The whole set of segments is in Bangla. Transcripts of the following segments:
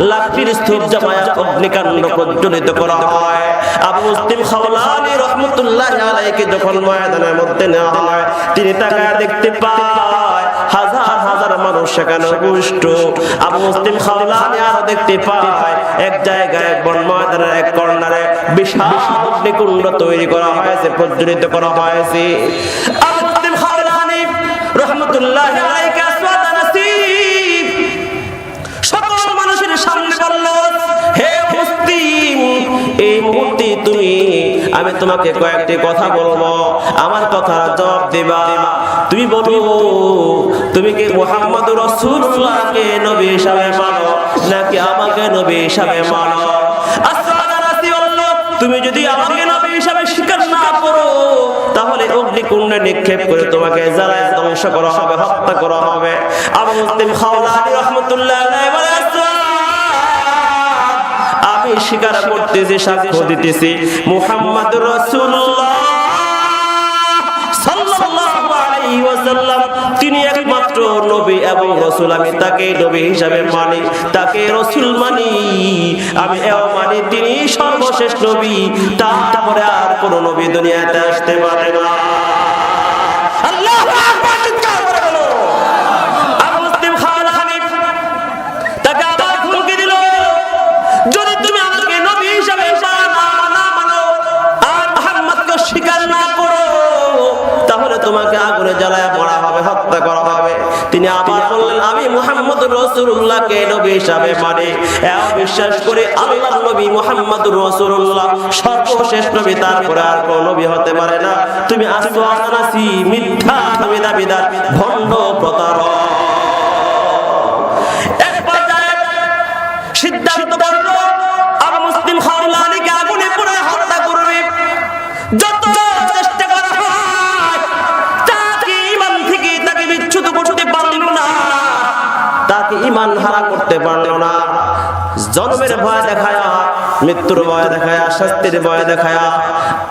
লাঠির স্তূপ জমায়া অগ্নিকাণ্ড প্রজ্বলিত করা হয়। আবু মুসলিম খাওলানি রাহমাতুল্লাহি আলাইহি যখন ময়দানের মধ্যে নেওয়া হয়, তিনি তাকায় দেখতে পায় হাজার হাজার মানুষ সেখানে উপস্থিত। আবু মুসলিম খাওলানি আরো দেখতে পায় এক জায়গায় বন ময়দানের এক কর্নারে বিশাল অগ্নিকুণ্ড তৈরি করা হয়েছে, প্রজ্বলিত করা হয়েছে। আবু মুসলিম খাওলানি রাহমাতুল্লাহি আলাইহি আসওয়াদ নাসিব সকল মানুষের সামনে বলল, হে মুসলিম, এই মুহূর্তে আমি তোমাকে কয়েকটি কথা বলবো, আমার কথা জবাব দিবা। তুমি বলো, তুমি কি মুহাম্মদুর রাসূলুল্লাহকে নবী হিসাবে মানো নাকি আমাকে নবী হিসাবে মানো? তুমি যদি আমাকে নবী হিসাবে স্বীকার না করো, তাহলে অগ্নিকুণ্ডে নিক্ষেপ করে তোমাকে জ্বালায় ধ্বংস করা হবে, হত্যা করা হবে। আবু মুসলিম খাওলানি রাহমাতুল্লাহি আলাইহি বলে, আমি স্বীকার করতেছি, সাক্ষ্য দিতেছি মুহাম্মদুর রাসূলুল্লাহ সাল্লাল্লাহু আলাইহি ওয়াসাল্লাম তিনি একমাত্র নবী এবং রাসূল। আমি তাকে নবী হিসাবে মানি, তাকে রাসূল মানি, আমি এও মানি তিনি সর্বশেষ নবী, তারপরে আর কোন নবী দুনিয়াতে আসতে পারে না। আল্লাহু আকবার! চিৎকার করে বলো। আবু মুসলিম খাওলানি তাকে আবার হুমকি দিল, যদি তুমি আমাকে নবী হিসাবে মানো আর মুহাম্মদকে স্বীকার না করো, তাহলে তোমাকে আগুনে জ্বালায় মারা হবে, হত্যা করা হবে। তিনি আবার বললেন, আমি মুহাম্মদুর রাসূলুল্লাহকে নবী হিসাবে মানি, বিশ্বাস করে আল্লাহর নবী মুহাম্মদুর রাসূলুল্লাহ সর্বশেষ নবী, তারপরে আর কোন নবী হতে পারে না। তুমি আসওয়ানাসি, মিথ্যা দাবিদার, ভণ্ড প্রতারক। এক পর্যায়ে সিদ্ধান্ত করল আবু মুসলিম খাওলানিকে আগুনে পুড়ে হত্যা করবে। যত চেষ্টা করা হয় তাকে ঈমান থেকে তাকে বিচ্যুত করতে পারল না, তাকে ঈমান হারা করতে পারল না। জন্মের ভয় দেখায়া, মৃত্যুর ভয় দেখায়া, শাস্তির ভয় দেখায়া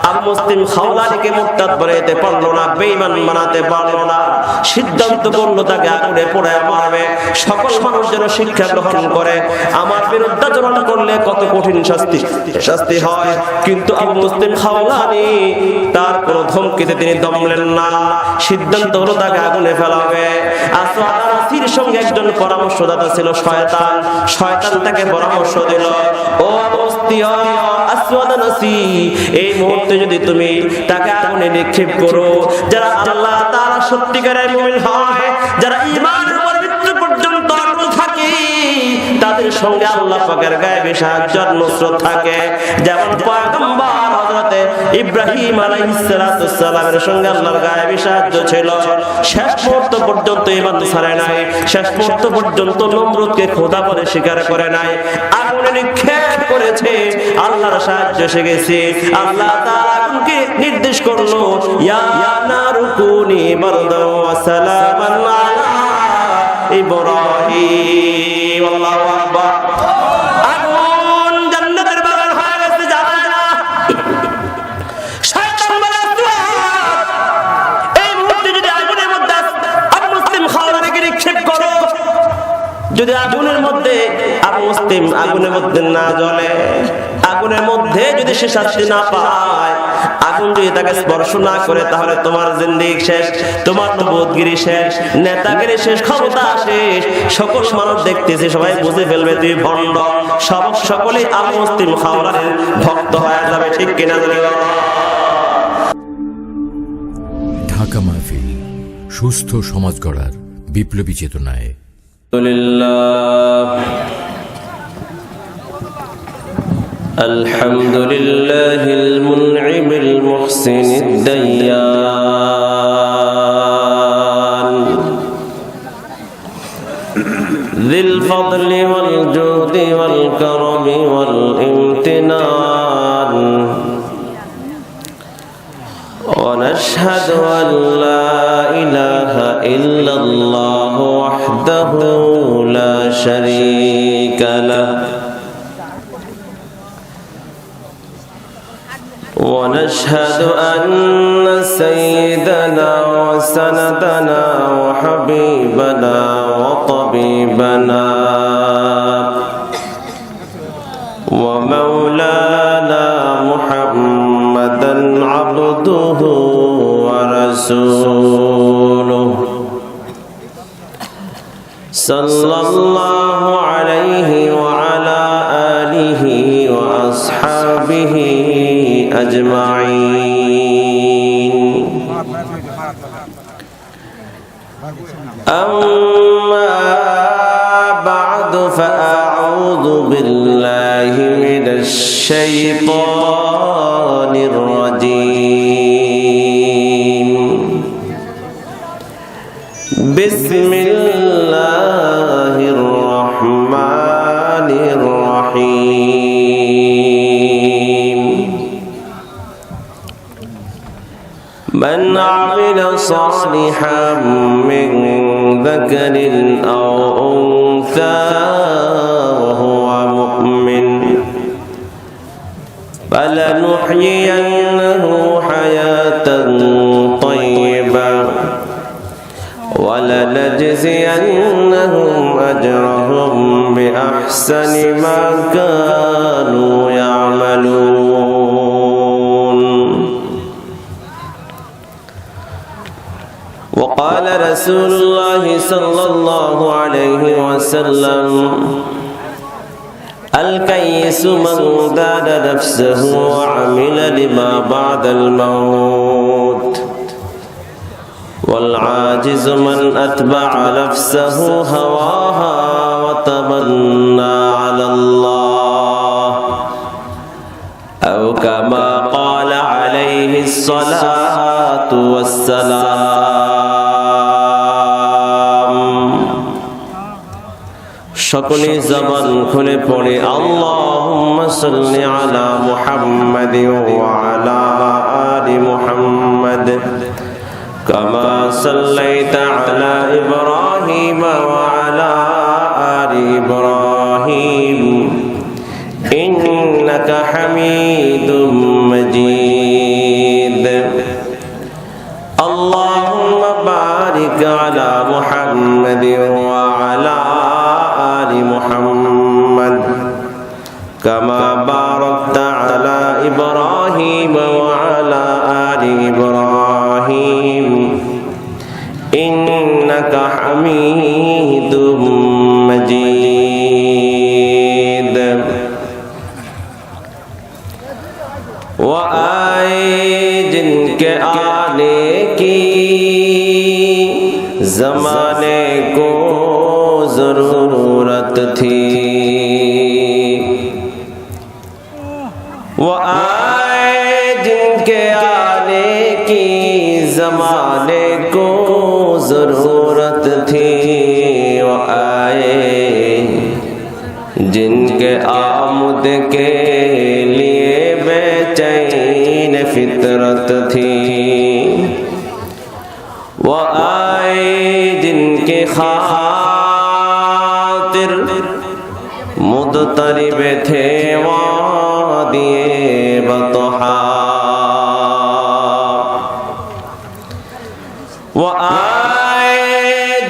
আবু মুসলিম খাওলানিকে মুরতাদ বানাতে পারলো না, বেঈমান বানাতে পারলো না। সিদ্ধান্ত করলো তাকে আগুনে পোড়ায় মারবে। সকল মানুষ যেন শিক্ষা গ্রহণ করে, আমার বিরুদ্ধাচরণ করলে কত কঠিন শাস্তি হয়। কিন্তু আবু মুসলিম খাওলানি তার কোন ধমকিতে তিনি দমলেন না। সিদ্ধান্ত হলো তাকে আগুনে ফেলাবে। আসওয়াদ নাসির সঙ্গে একজন পরামর্শদাতা ছিল শয়তান। শয়তান তাকে পরামর্শ দিল, ও আসওয়াদ নাসি, এই মুহূর্তে যদি তুমি তাকে আগুনে নিক্ষেপ করো, যারা আল্লাহ তাআলা সত্যিকারের মুমিন হয়, যারা ঈমানের উপর মৃত্যু পর্যন্ত অটল থাকে, তাদের সঙ্গে আল্লাহ পাকের গায়েবী সাহায্য আর নুসরত থাকে। যেমন পয়গম্বর হযরতে ইব্রাহিম আলাইহিস সালামের সঙ্গে আল্লাহর গায়েবী সাহায্য ছিল। শেষ মুহূর্ত পর্যন্ত ঈমান ছাড়ে নাই, শেষ মুহূর্ত পর্যন্ত নমরুদকে খোদা বলে স্বীকার করে নাই, আগুনে নিক্ষেপ করেছে, আল্লাহর সাহায্য এসে গেছে। আল্লাহ তাআলা আগুনকে নির্দেশ করলো, ইয়া নারু কুনি বারদান ওয়া সালামান আলা ইব্রাহিম। আল্লাহু আকবার! আগুন জান্নাতের বাগান হয়ে গেছে, জানা না। শয়তান বলে, এই মুহূর্তে যদি আগুনের মধ্যে আবু মুসলিম খাওলানিকে নিক্ষেপ করো, যদি আগুনের মধ্যে আবু মুসলিম আগুনের মধ্যে না জ্বলে, আগুনের মধ্যে যদি সে শাস্তি না পায়, আগুন যদি তাকে স্পর্শ না করে, তাহলে তোমার জিন্দেগি শেষ, তোমার নবুয়তগিরি শেষ, নেতাগিরি শেষ, ক্ষমতা শেষ। সকল মানুষ দেখতেছে, সবাই বুঝে ফেলবে তুই ভণ্ড। সকলেই আবু মুসলিম খাওলানির ভক্ত হয়ে যাবে। ঠিক কিনা? ঢাকা মাহফিল, সুস্থ সমাজ গড়ার বিপ্লবী চেতনায়। الحمد لله المنعم المحسن الديان ذي الفضل والجود والكرم والامتنان ونشهد أن لا إله إلا الله وحده لا شريك له ونشهد أن سيدنا وسندنا وحبيبنا وطبيبنا ومولانا محمدا عبده ورسوله صلى الله عليه وعلى آله وأصحابه أجمعين. أما بعد فأعوذ بالله من الشيطان الرجيم. بسم الله الرحمن الرحيم. من عمل صالحا من ذكر أو أنثى وهو مؤمن فلنحيينه حياة طيبة ولنجزينهم أجرهم بأحسن ما كانوا يعملون. وقال رسول الله صلى الله عليه وسلم: الكيس من دان نفسه وعمل لما بعد الموت، والعاجز من أتبع نفسه هواها وتمنى على الله، أو كما قال عليه الصلاة والسلام. সকলে জবান খুলে পড়ে আল্লাহুম্মা সাল্লি আলা মুহাম্মাদ ওয়া আলা আলি মুহাম্মাদ কামা সাল্লাইতা আলা ইব্রাহিম ওয়া আলা আলি ইব্রাহিম ইন্নাকা হামিদুম মাজিদ. আল্লাহুম্মা বারিক আলা মুহাম্মাদ ওয়া আলা আলি মুহাম্মাদ কামা বারাকতা আলা ইব্রাহিম ওয়া আলা আলি ইব্রাহিম ইন্নাকা হামিদুম মাজিদ. वो आए जिनके आने की ज़माने को ज़रूरत थी, वो आए जिनके आने की ज़माने को ज़रूरत थी, वो आए जिनके आमद के लिए बेचैन फितरत थी, वो आए जिनके खातिर मुदतरिब थे वादिए बतहा, वो आए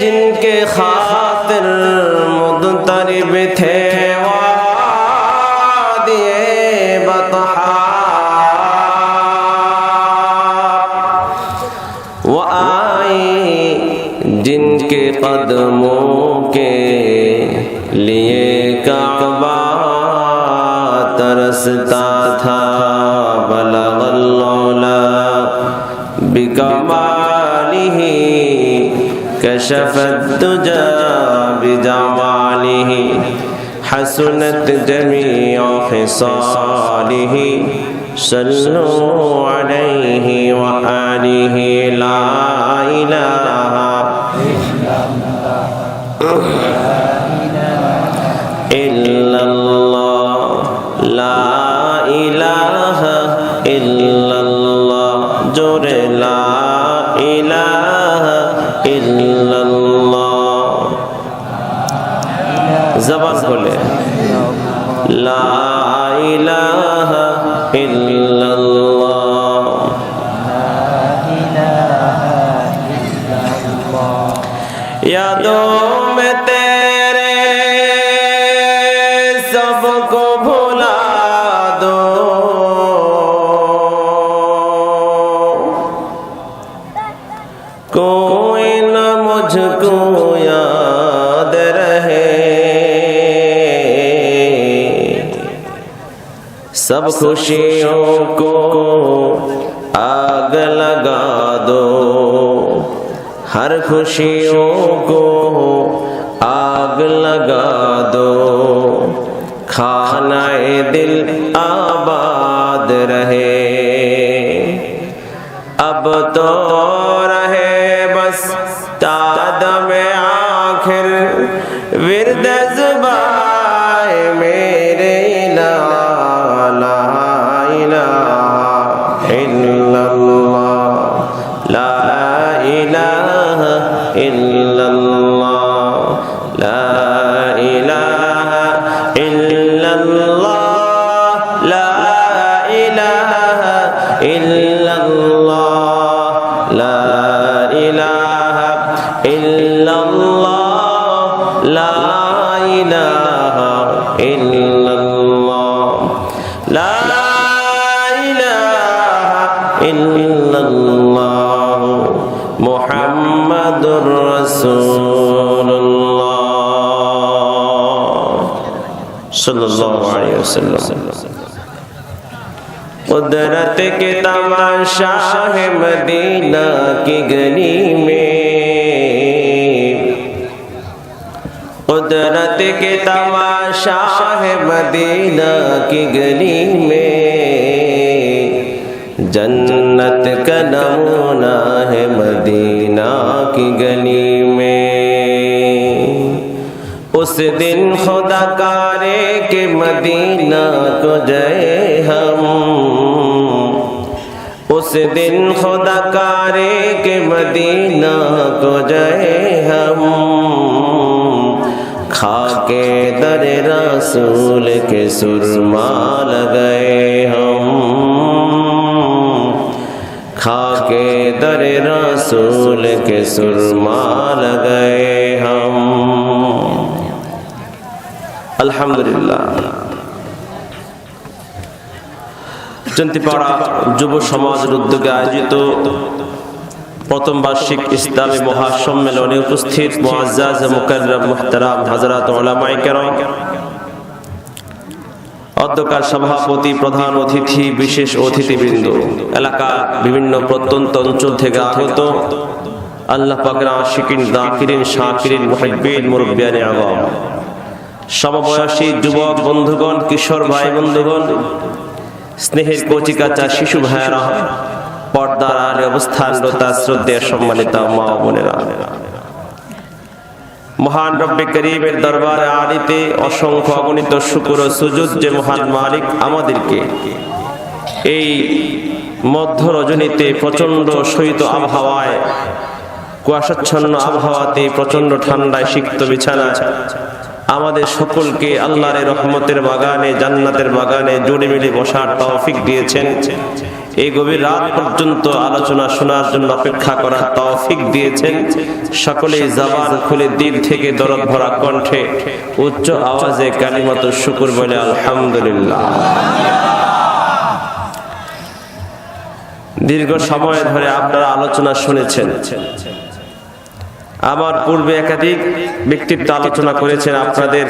जिनके खातिर मुदतरिब थे वादिए बतहा, वो आए जिनके कदमों के लिए काबा तरसता था, बलगल औला बिकमालिही कशफत दुजा बिजमालिही हसनत जमीअ खिसालिही सल्लु अलैहि व आलिहि ला इलाहा इल्लल्लाह ला इलाहा इल्लल्लाह जोरे ला इलाहा इल्लल्लाह ज़बान खोले ला इलाहा इल्लल्लाह यादों में तेरे सबको भुला सब खुशियों को आग लगा दो, हर खुशियों को आग लगा दो, खानाए दिल आबाद रहे। अब तो रहे बस तादम आखिर विरद ज़ुबाए मेरे ला इलाहा इल्लल्लाह, ला इलाहा इल्लल्लाह, ला इलाहा इल्लल्लाह, ला इलाहा इल्लल्लाह, ला इलाहा इल्लल्लाह, ला इलाहा इल्लल्लाह, ला इलाहा इल्लल्लाह, मुहम्मदुर रसूलुल्लाह सल्लल्लाहु अलैहि वसल्लम। कुदरत के तमाशा है मदीना की गली में, कुदरत के तमाशा है मदीना की गली में, जन्नत का नमूना है मदीना की गली में। उस दिन खुदा करे के मदीना को जाए हम, उस दिन खुदा करे के मदीना को जाए हम, खाके दर रसूल के सुरमा लगाए हम, खाके दर रसूल के सुरमा लगाए हम। अल्हम्दुलिल्लाह। চন্তিপাড়া যুব সমাজের উদ্যোগে আয়োজিত প্রথম বার্ষিক ইসলামী মহাসম্মেলনে উপস্থিত মুআজ্জাজ মুকাররম মুহতারাম হযরত উলামায়ে কেরাম, অধ্যক্ষের সভাপতি, প্রধান অতিথি, বিশেষ অতিথিবৃন্দ, এলাকার বিভিন্ন প্রত্যন্ত অঞ্চল থেকে আগত আল্লাহ পাকের আশিকিন, যাকিরিন, শাকিরিন, মুহিব্বিন, মুরব্বিয়ানে আওয়াম, সমবয়সী যুবক বন্ধুগণ, কিশোর ভাই বন্ধুগণ, স্নেহের কচিকাচা শিশু ভাইয়েরা, পর্দার আড়ালে অবস্থানরত শ্রদ্ধেয় সম্মানিত মা ও বোনেরা, মহান রব্বে করিমের দরবারে আলিতে অসংখ্য অগণিত শুকর ও সুজুদ যে মহান মালিক আমাদেরকে এই মধ্য রজনীতে প্রচন্ড শীত আবহাওয়ায়, কুয়াশাচ্ছন্ন আবহাওয়াতে, প্রচন্ড ঠান্ডায় সিক্ত বিছানায় আমাদের সকলকে আল্লাহর রহমতের বাগানে, জান্নাতের বাগানে জুড়ে মিলে বসার তৌফিক দিয়েছেন। এই গভীর রাত পর্যন্ত আলোচনা শোনার জন্য অপেক্ষা করার তৌফিক দিয়েছেন। সকলেই জবান খুলে দিল থেকে দরদ ভরা কণ্ঠে উচ্চ আওয়াজে কালিমাতুশ শুকর বলে আলহামদুলিল্লাহ। দীর্ঘ সময় ধরে আপনারা আলোচনা শুনেছেন। আমার পূর্বে একাধিক ব্যক্তিত্ব আলোচনা করেছেন। আপনাদের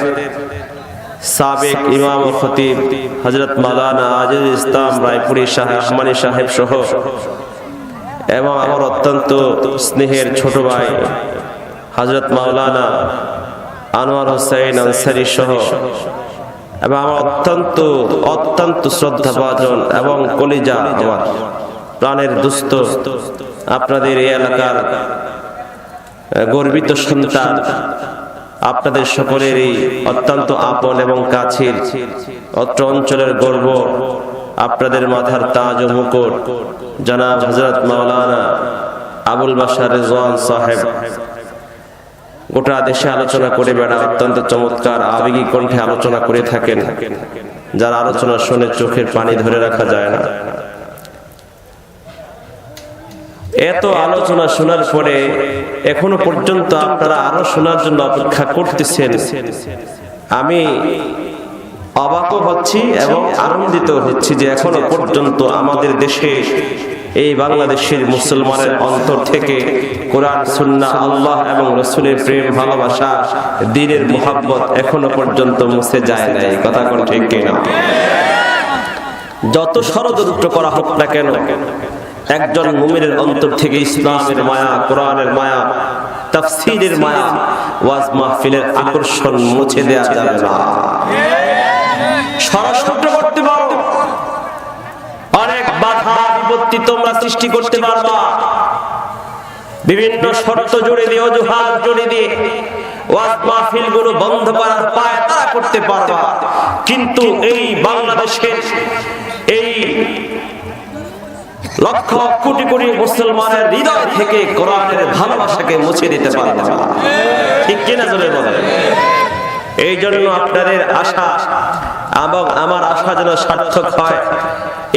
সাবেক ইমাম ও খতিব হযরত মাওলানা আজিজুল ইসলাম রায়পুরি সাহেব, রহমানী সাহেব সহ, এবং আমার অত্যন্ত স্নেহের ছোট ভাই হযরত মাওলানা আনোয়ার হোসেন আনসারী সহ, এবং আমার অত্যন্ত শ্রদ্ধাভাজন এবং কলিজা, আমার প্রাণের দুস্থ, আপনাদের এই এলাকার গর্বিত সন্তান, আপনাদের সকলেরই অত্যন্ত আপন এবং কাছের, অত্র অঞ্চলের গর্ব, আপনাদের মাথার তাজ ও মুকুট জনাব হযরত মাওলানা আবুল বাশার রিজওয়ান সাহেব গোটা দেশে আলোচনা করে বেড়া, অত্যন্ত চমৎকার আবেগী কণ্ঠে আলোচনা করে থাকেন, যার আলোচনা শুনে চোখের পানি ধরে রাখা যায় না। এত আলোচনা শোনার পরে এখনো পর্যন্ত আপনারা আরো শোনার জন্য অপেক্ষা করতেছেন। আমি অবাকও হচ্ছি এবং আনন্দিত হচ্ছি যে এখনো পর্যন্ত আমাদের দেশে, এই বাংলাদেশের মুসলমানের অন্তর থেকে কোরআন, সুন্নাহ, আল্লাহ এবং রাসূলের প্রেম, ভালোবাসা, দ্বীনের মুহাব্বত এখনো পর্যন্ত মুছে যায় নাই। কথা কোন ঠিক কিনা? যত ষড়যন্ত্র করা হোক না কেন, একজন মুমিনের অন্তর থেকে ইসলামের মায়া, কোরআনের মায়া, তাফসীরের মায়া, ওয়াজ মাহফিলের আকর্ষণ মুছে দেয়া যাবে না। ষড়যন্ত্র করতে পারো, অনেক বাধা বিপত্তি তোমরা সৃষ্টি করতে পারবা, বিভিন্ন শর্ত জুড়ে দিয়ে, অজুহাত জুড়ে দিয়ে ওয়াজ মাহফিল গুলো বন্ধ করার পায় তারা করতে পারবা, কিন্তু এই বাংলাদেশের এই লক্ষ কোটি কোটি মুসলমানের হৃদয় থেকে কোরআনের ভালোবাসাকে মুছে দিতে পারবে না। ঠিক কিনা জোরে বলেন? এই জন্য আপনাদের আশা এবং আমার আশা যেন সার্থক হয়,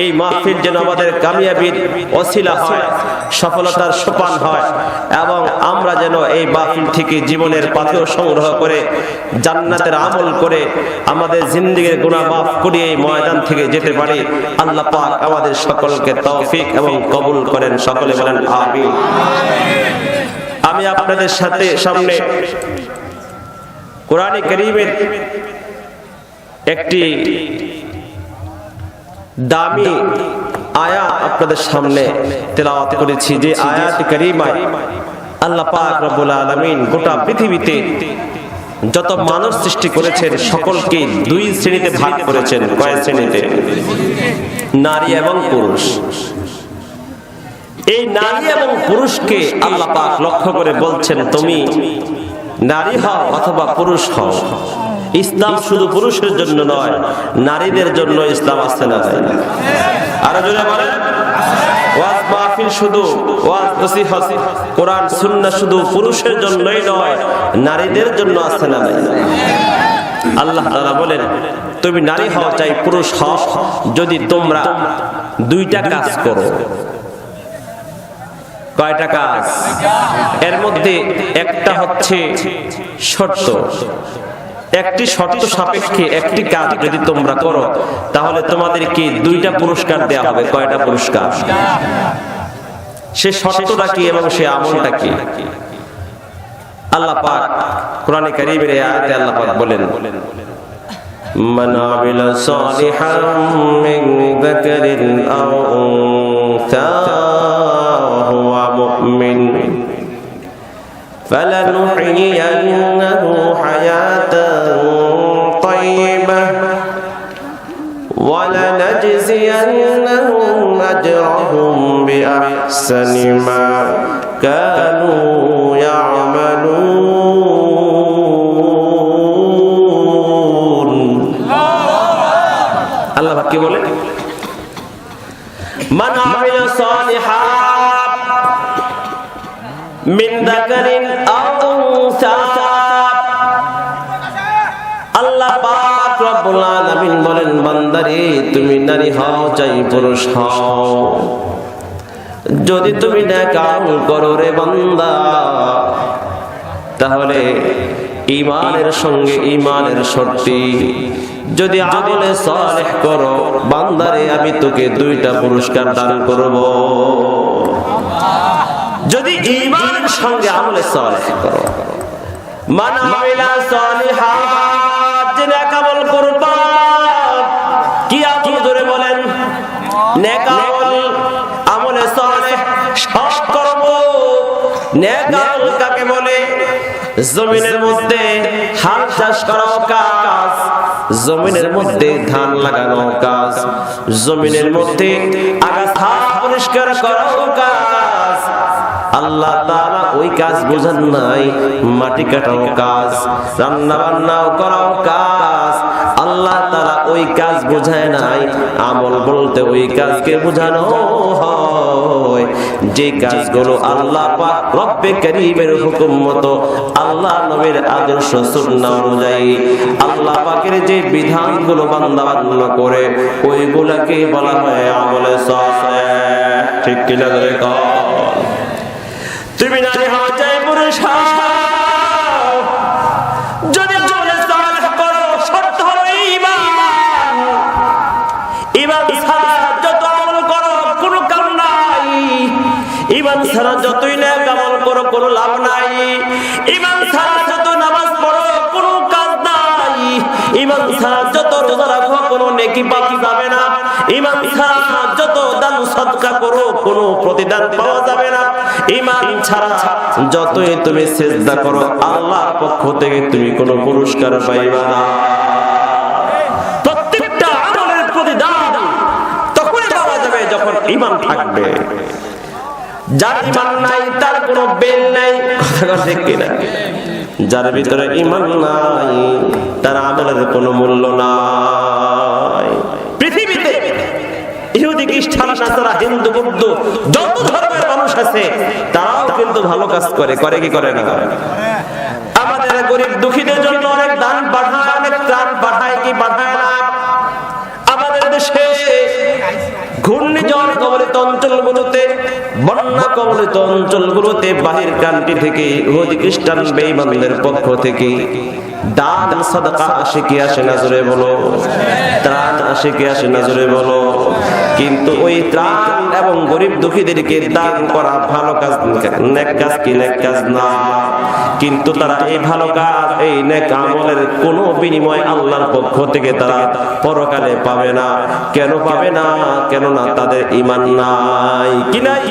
এই মাহফিল যেন আমাদের কামিয়াবির ওসিলা হয়, সফলতার সোপান হয়, এবং আমরা যেন এই মাহফিল থেকে জীবনের পাথেয় সংগ্রহ করে জান্নাতের আমল করে আমাদের জিন্দেগীর গুনাহ মাফ করে এই ময়দান থেকে যেতে পারি। আল্লাহ পাক আমাদের সকলকে তৌফিক এবং কবুল করেন। সকলে বলেন আমিন। আমি আপনাদের সামনে কোরআনে কারীমের একটি দামি আয়াত আপনাদের সামনে তেলাওয়াত করেছি, যে আয়াত কারীমায় আল্লাহ পাক রব্বুল আলামিন গোটা পৃথিবীতে যত মানুষ সৃষ্টি করেছেন সকলকে দুই শ্রেণীতে ভাগ করেছেন। কয় শ্রেণীতে? নারী এবং পুরুষ। এই নারী এবং পুরুষকে আল্লাহ পাক লক্ষ্য করে বলছেন, তুমি নারী হও অথবা পুরুষ হও। ইসলাম শুধু পুরুষের জন্য নয়, নারীদের জন্য ইসলাম আছে না? আরো জোরে বলেন। ওয়াজ মাহফিল শুধু ওয়াজ নসিহত, কোরআন সুন্নাহ শুধু পুরুষের জন্যই নয়, নারীদের জন্য আছে না? আল্লাহ তাআলা বলেন, তুমি নারী হও চাই পুরুষ হও, যদি তোমরা দুইটা কাজ করো। কয়টা কাজ? এর মধ্যে একটা হচ্ছে শর্ত। একটি শর্ত সাপেক্ষে একটি কাজ যদি তোমরা করো, তাহলে তোমাদেরকে দুইটা পুরস্কার দেওয়া হবে। কয়টা পুরস্কার? সে শর্তটা কি এবং সে আমলটা কি? আল্লাহ পাক কোরআনে কারীমের আয়াতে আল্লাহ পাক বলেন, মান আমিলা সালিহান মিন যাকারিন আও উনসা হুয়া মুমিন فلنحيينه حياة طيبة ولنجزينهم أجرهم بأحسن ما كانوا يعملون। الله কি বলে? মান আমিলা সালিহান মিন যাকারিন আও উনসা। আল্লাহ পাক রব্বুল আলামিন বলেন, বান্দারে তুমি নারী হও চাই পুরুষ হও, যদি তুমি নেক আমল করো রে বান্দা, তাহলে ঈমানের সঙ্গে ঈমানের শর্তি, যদি আমলে সালেহ করো বান্দারে, আমি তোকে দুইটা পুরস্কার দান করব। যদি ঈমানের সঙ্গে আমলে সালেহ করো, মান আমিলা সালিহাত, যে নেক আমল করবা। কি আমল? জোরে বলেন। নেক আমল, আমলে সালেহ সব করব। নেক আমল কাকে বলে? জমিনের মধ্যে হাল চাষ করাও কাজ, জমিনের মধ্যে ধান লাগানো কাজ, জমিনের মধ্যে আগাছা পরিষ্কার করাও কাজ। আল্লাহ তাআলা ওই কাজ বোঝান নাই, মাটি কাটাও কাজ, রান্না বান্নাও করাও কাজ। আল্লাহ তাআলা ওই কাজ বোঝায় নাই, আমল বলতে ওই কাজকে বোঝানো হয় যে কাজগুলো আল্লাহ পাক রব্বে কারীমের হুকুম মতো, আল্লাহ নবীর আদর্শ সুন্নাহ অনুযায়ী আল্লাহ পাকের যে বিধানগুলো বান্দা মান্য করে, ওইগুলাকে বলা হয় আমলে সালেহ। ঠিক কিনা ধরে কও? তুমি নারী হও চাই পুরুষ হও, যদি আমলে সালেহ করো, শর্ত হলো ঈমান। ঈমান ছাড়া যত আমল করো কোনো কাম নাই। ঈমান ছাড়া যতই নেক আমল করো কোনো লাভ নাই। ঈমান ছাড়া যত নামাজ পড়ো কোনো কাজ নাই। ঈমান ছাড়া যত রোজা রাখো কোনো নেকি পাওয়া যাবে না। ঈমান ছাড়া যত দান সদকা করো কোনো প্রতিদান পাওয়া যাবে না। ঈমান ছাড়া যতই তুমি সিজদা করো আল্লাহর পক্ষ থেকে তুমি কোনো পুরস্কার পাইবা না। প্রত্যেকটা আমলের প্রতিদান তখনই পাওয়া যাবে যখন ঈমান থাকবে। যার ঈমান নাই তার কোনো বেল নাই, কথা ঠিক কিনা? যার ভিতরে ঈমান নাই তার আমলের কোনো মূল্য নাই। পৃথিবীতে ইহুদি খ্রিস্টান নাসারা হিন্দু বৌদ্ধ যত ধর্মের মানুষ আছে তারাও কিন্তু ভালো কাজ করে, করে কি করে না? আমাদের গরিব দুঃখীদের জন্য অনেক দান পাঠায়, অনেক ত্রাণ পাঠায় কি পাঠায় না? আমাদের দেশে ঘূর্ণিঝড় কবলিত অঞ্চলগুলোতে, বন্যা কবলিত অঞ্চলগুলোতে বাহির কান্ট্রি থেকে ইহুদি খ্রিস্টান বেঈমানদের পক্ষ থেকে দান সাদাকা আসে কি আসে না জোরে বলো? ত্রাণ আসে কি আসে না জোরে বলো? কিন্তু ওই ত্রাণ এবং গরিব দুঃখীদেরকে দান করা ভালো কাজ, নেক কাজ কি নেক কাজ না? কিন্তু তারা এই ভালো কাজ, এই নেক আমলের কোনো বিনিময় আল্লাহর পক্ষ থেকে তারা পরকালে পাবে না। কেন পাবে না? কেননা তাদের ঈমান নাই। কি নাই?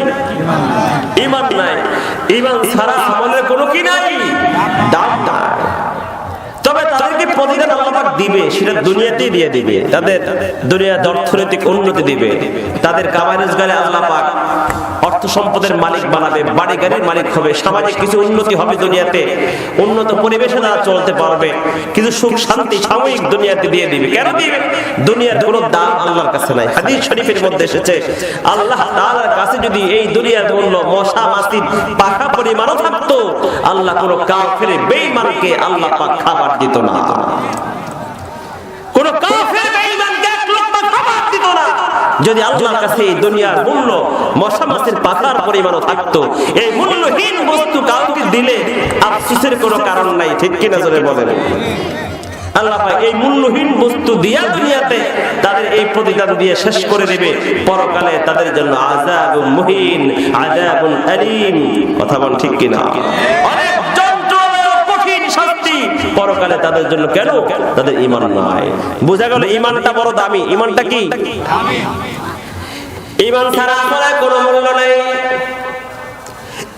ঈমান নাই। ঈমান ছাড়া আমলের কোনো কি নাই, দাম নাই। তবে তাদেরকে প্রতিদান আল্লাহ পাক দিবে, সেটা দুনিয়াতেই দিয়ে দিবে। তাদের দুনিয়ার অর্থনৈতিক উন্নতি দিবে, তাদের কামাই রোজগারে আল্লাহ পাক অর্থ সম্পদের মালিক বানাবে, বাড়ি গাড়ির মালিক হবে, সামাজিক কিছু উন্নতি হবে, দুনিয়াতে উন্নত পরিবেশে তারা চলতে পারবে, কিছু সুখ শান্তি সাময়িক দুনিয়াতে দিয়ে দিবে। কেন দিবে? দুনিয়ার কোনো দাম আল্লাহর কাছে নাই। হাদিস শরীফের মধ্যে এসেছে আল্লাহ তাআলার কাছে যদি এই দুনিয়ার মূল্য মশা মাছির পাখা পরিমাণও থাকতো আল্লাহ কোনো কাফের বেঈমানকে আল্লাহ পাক খাবার দিত না। কোন কাফের বেঈমানকে এক লোকমা খাবার দিত না। যদি আল্লাহর কাছে এই দুনিয়ার মূল্য মশা মাছির পাখার পরিমাণও থাকতো, এই মূল্যহীন বস্তু কাউকে দিলে আফসোসের কোনো কারণ নাই। ঠিক কিনা জোরে বলেন? আল্লাহ পাক এই মূল্যহীন বস্তু দিয়া দুনিয়াতে তাদের এই প্রতিদান দিয়ে শেষ করে দেবে, পরকালে তাদের জন্য আযাবুন মুহিন, আযাবুন আলীম। কথা বল ঠিক কিনা? অনেক যন্ত্রণা কঠিন শাস্তি পরকালে তাদের জন্য। কেন? তাদের ঈমান নাই। বোঝা গেল ঈমানটা বড় দামি। ঈমানটা কি? ঈমান ছাড়া আমলের কোনো মূল্য নেই।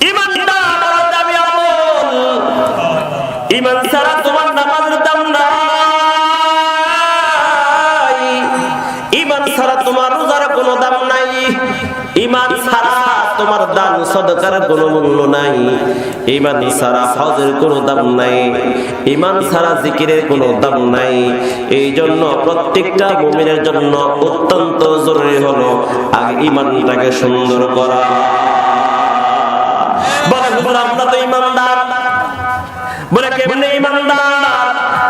ঈমানটা বড় দামি আমল। ঈমান ছাড়া তোমার নামাজের দাম নাই, ঈমান ছাড়া তোমার রোজার কোনো দাম নাই, ঈমান ছাড়া তোমার দান সদকার কোনো মূল্য নাই, ঈমান ছাড়া হজের কোনো দাম নাই, ঈমান ছাড়া জিকিরের কোনো দাম নাই। এই জন্য প্রত্যেকটা মুমিনের জন্য অত্যন্ত জরুরি হলো আগে ঈমানটাকে সুন্দর করা। বলে হুজুর আমরা তো ঈমানদার। বলে কেমনে ঈমানদার?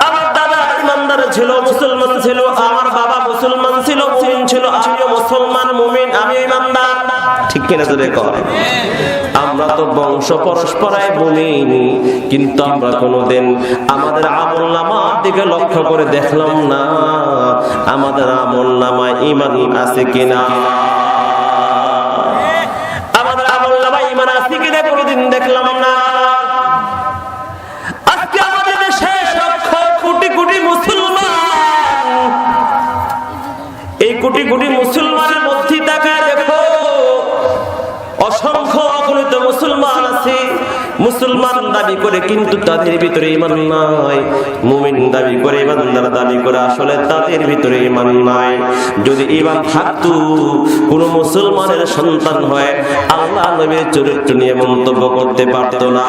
আমার দাদা ঈমানদার ছিল, মুসলমান ছিল, আমার বাবা মুসলমান ছিল, মুমিন ছিল, আমিও মুসলমান মুমিন, আমি ঈমানদার। ঠিক কিনা জোরে কর? আমরা তো বংশ পরস্পরায় মুমিন, কিন্তু আমরা কোনোদিন আমাদের আমলনামার দিকে লক্ষ্য করে দেখলাম না আমাদের আমলনামায় ঈমান আছে কিনা। আমাদের আমলনামায় ঈমান আছে কিনা কোনোদিন দেখলাম না। কোটি কোটি মুসলমানের মধ্যে তাকায় দেখো, অসংখ্য অগণিত মুসলমান আছে, মুসলমান দাবি করে কিন্তু তাদের ভিতরে ঈমান নাই, মুমিন দাবি করে, ইমানদার দাবি করে, আসলে তাদের ভিতরে ঈমান নাই। যদি ঈমান থাকতো কোন মুসলমানের সন্তান হয় আল্লাহ নবীর চরিত্র নিয়ে মন্তব্য করতে পারতো না।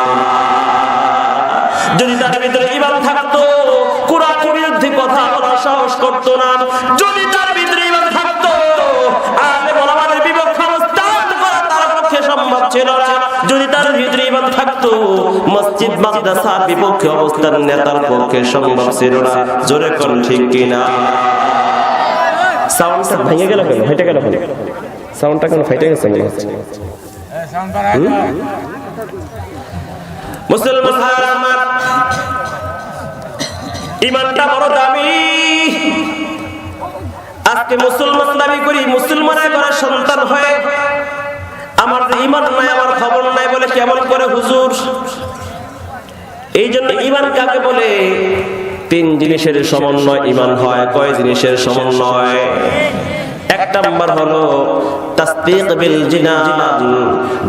যদি তার ভিতরে ঈমান থাকতো কুরআনের বিরুদ্ধে কথা বলার সাহস করতো না। যদি তার ভিতরে ঈমান থাকতো আলেম ওলামাদের বিপক্ষে অবস্থান করা তার পক্ষে সম্ভব ছিল না। যদি তার ভিতরে ঈমান থাকতো মসজিদ মাদ্রাসার বিপক্ষে অবস্থান নেতার পক্ষে সম্ভব ছিল না। জোরে কোন ঠিক কিনা? সাউন্ডটা ভেঙে গেল কেন? ফেটে গেল কেন? সাউন্ডটা কেন ফেটে গেছে? মুসলমান আমার ঈমানটা বড় দামি। আজকে মুসলমান দাবি করি, মুসলমানের ঘরে সন্তান হয়, আমার ঈমান নাই, আমার খবর নাই বলে কেমন করে হুজুর? এই জন্য ঈমান কাকে বলে? তিন জিনিসের সমন্বয় ঈমান হয়। কয় জিনিসের সমন্বয়? এক নাম্বার হলো তাসদীক বিল জিনান,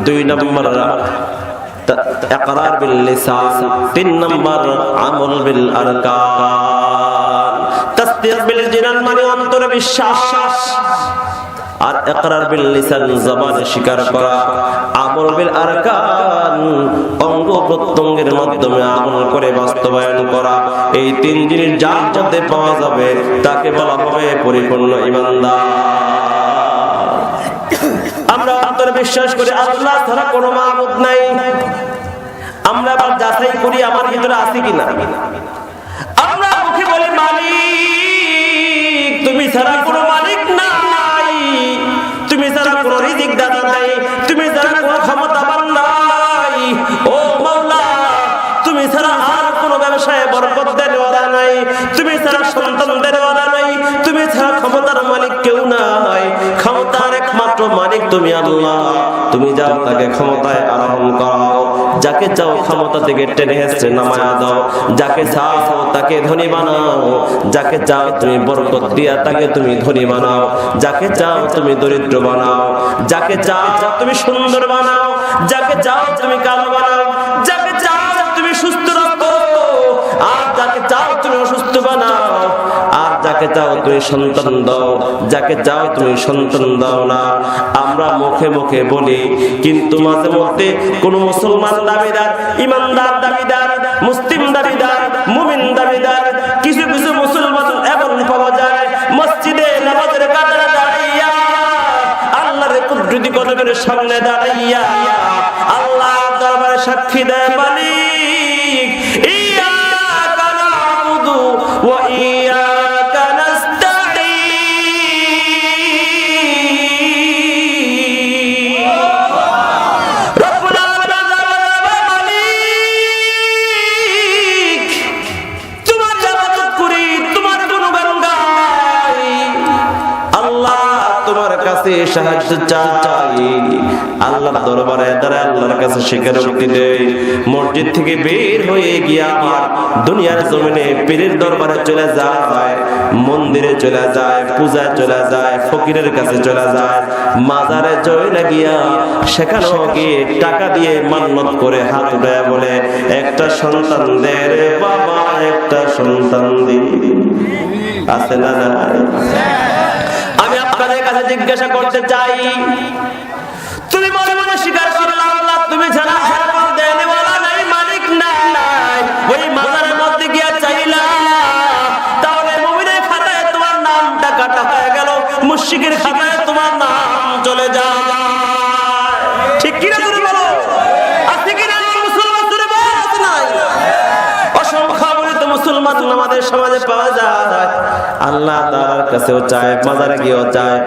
দুই নাম্বার ইকরার বিল লিসান, তিন নাম্বার আমল বিল আরকান। তাসদীক বিল জিনান মানে অন্তরে বিশ্বাস, আর ইকরার বিল লিসান জবানে স্বীকার করা, আমল বিল আরকান অঙ্গ প্রত্যঙ্গের মাধ্যমে আমল করে বাস্তবায়ন করা। এই তিন জিনিস যার মধ্যে পাওয়া যাবে তাকে বলা হবে পরিপূর্ণ ঈমানদার। আমরা অন্তরে বিশ্বাস করি আল্লাহ ছাড়া কোনো মাবুদ নাই। আমরা আবার যাচাই করি আমার ভিতরে আছে কিনা। আমরা মুখে বলি মালিক, তুমি ছাড়া কোনো মালিক নাই, তুমি ছাড়া কোনো রিজিক দাতা নাই, তুমি ছাড়া কোনো ক্ষমতাবান নাই। ও মাওলা, তুমি ছাড়া আর কোনো ব্যবসায় বরকত দেওয়ালা নাই, তুমি ছাড়া সন্তান দেওয়ালা নাই, তুমি ছাড়া ক্ষমতার মালিক কেউ নাই। ক্ষমতার একমাত্র মালিক তুমি আল্লাহ। তুমি যাও তাকে ক্ষমতায় আরোহণ করাও, যাকে চাও ক্ষমতা থেকে টেনে হেসড়ে নামায়া দাও, যাকে চাও তাকে ধনী বানাও, যাকে চাও তুমি বরকত দিয়া তাকে তুমি ধনী বানাও, যাকে চাও তুমি দরিদ্র বানাও, যাকে চাও তুমি সুন্দর বানাও, যাকে চাও তুমি কালো বানাও, যাকে চাও তুমি সুস্থ রাখো, আর যাকে চাও তুমি অসুস্থ বানাও, আর যাকে চাও তুমি সন্তান দাও, যাকে চাও তুমি সন্তান দাও না। আমরা মুখে মুখে বলি, কিন্তু মাঝে মধ্যে কোন মুসলমান দাবিদার, ইমানদার দাবিদার, মুসলিম দাবিদার, মুমিন দাবিদার, কিছু কিছু মুসলমান এমন পাওয়া যায় মসজিদে নামাজের কাতারে দাঁড়াইয়া আল্লাহর কুদরতি কদমের সামনে দাঁড়াইয়া আল্লাহ দরবারে সাক্ষী দেয় মালিক ইয়াকা না'বুদু ওয়া ইয়াকা নাস্তাঈন। রব্বুল আলামিন মালিক, তোমার ইবাদত করি, তোমার গুণগান গাই। আল্লাহ তোমার কাছে সাহায্য চাই, আল্লাহর দরবারে দাঁড়ায় আল্লাহর কাছে স্বীকারোক্তি দেই। মসজিদ থেকে বের হয়ে গিয়া আমার দুনিয়ার জমিনে পীরের দরবারে চলে যায়, মন্দিরে চলে যায়, পূজায় চলে যায়, ফকিরের কাছে চলে যায়, মাজারে চলে গিয়া সেখানেও গিয়ে টাকা দিয়ে মান্নত করে হাত উঠায় বলে একটা সন্তান দে রে বাবা, একটা সন্তান দি। আছে না না? আমি আপনাদের কাছে জিজ্ঞাসা করতে চাই, তুমি মনে মনে স্বীকার করলে আল্লাহ তুমি ছাড়া আর কোনো দেওয়ালা নাই, মালিক নাই, ওই মাজারের মধ্যে গিয়া চাইলা, তাহলে মুমিনের খাতায় তোমার নামটা কাটা হয়ে গেল, মুশরিকের খাতায় তোমার নাম চলে যায়। ঠিক কিনা তুমি বলো? আছে কিনা মুসলমান? তুমি বলো আছে নাই? অসংখ্য অগণিত মুসলমান আমাদের সমাজে পাওয়া যায়। আল্লাহ তাআলার কাছেও চায়, মাজারে গিয়েও চায়,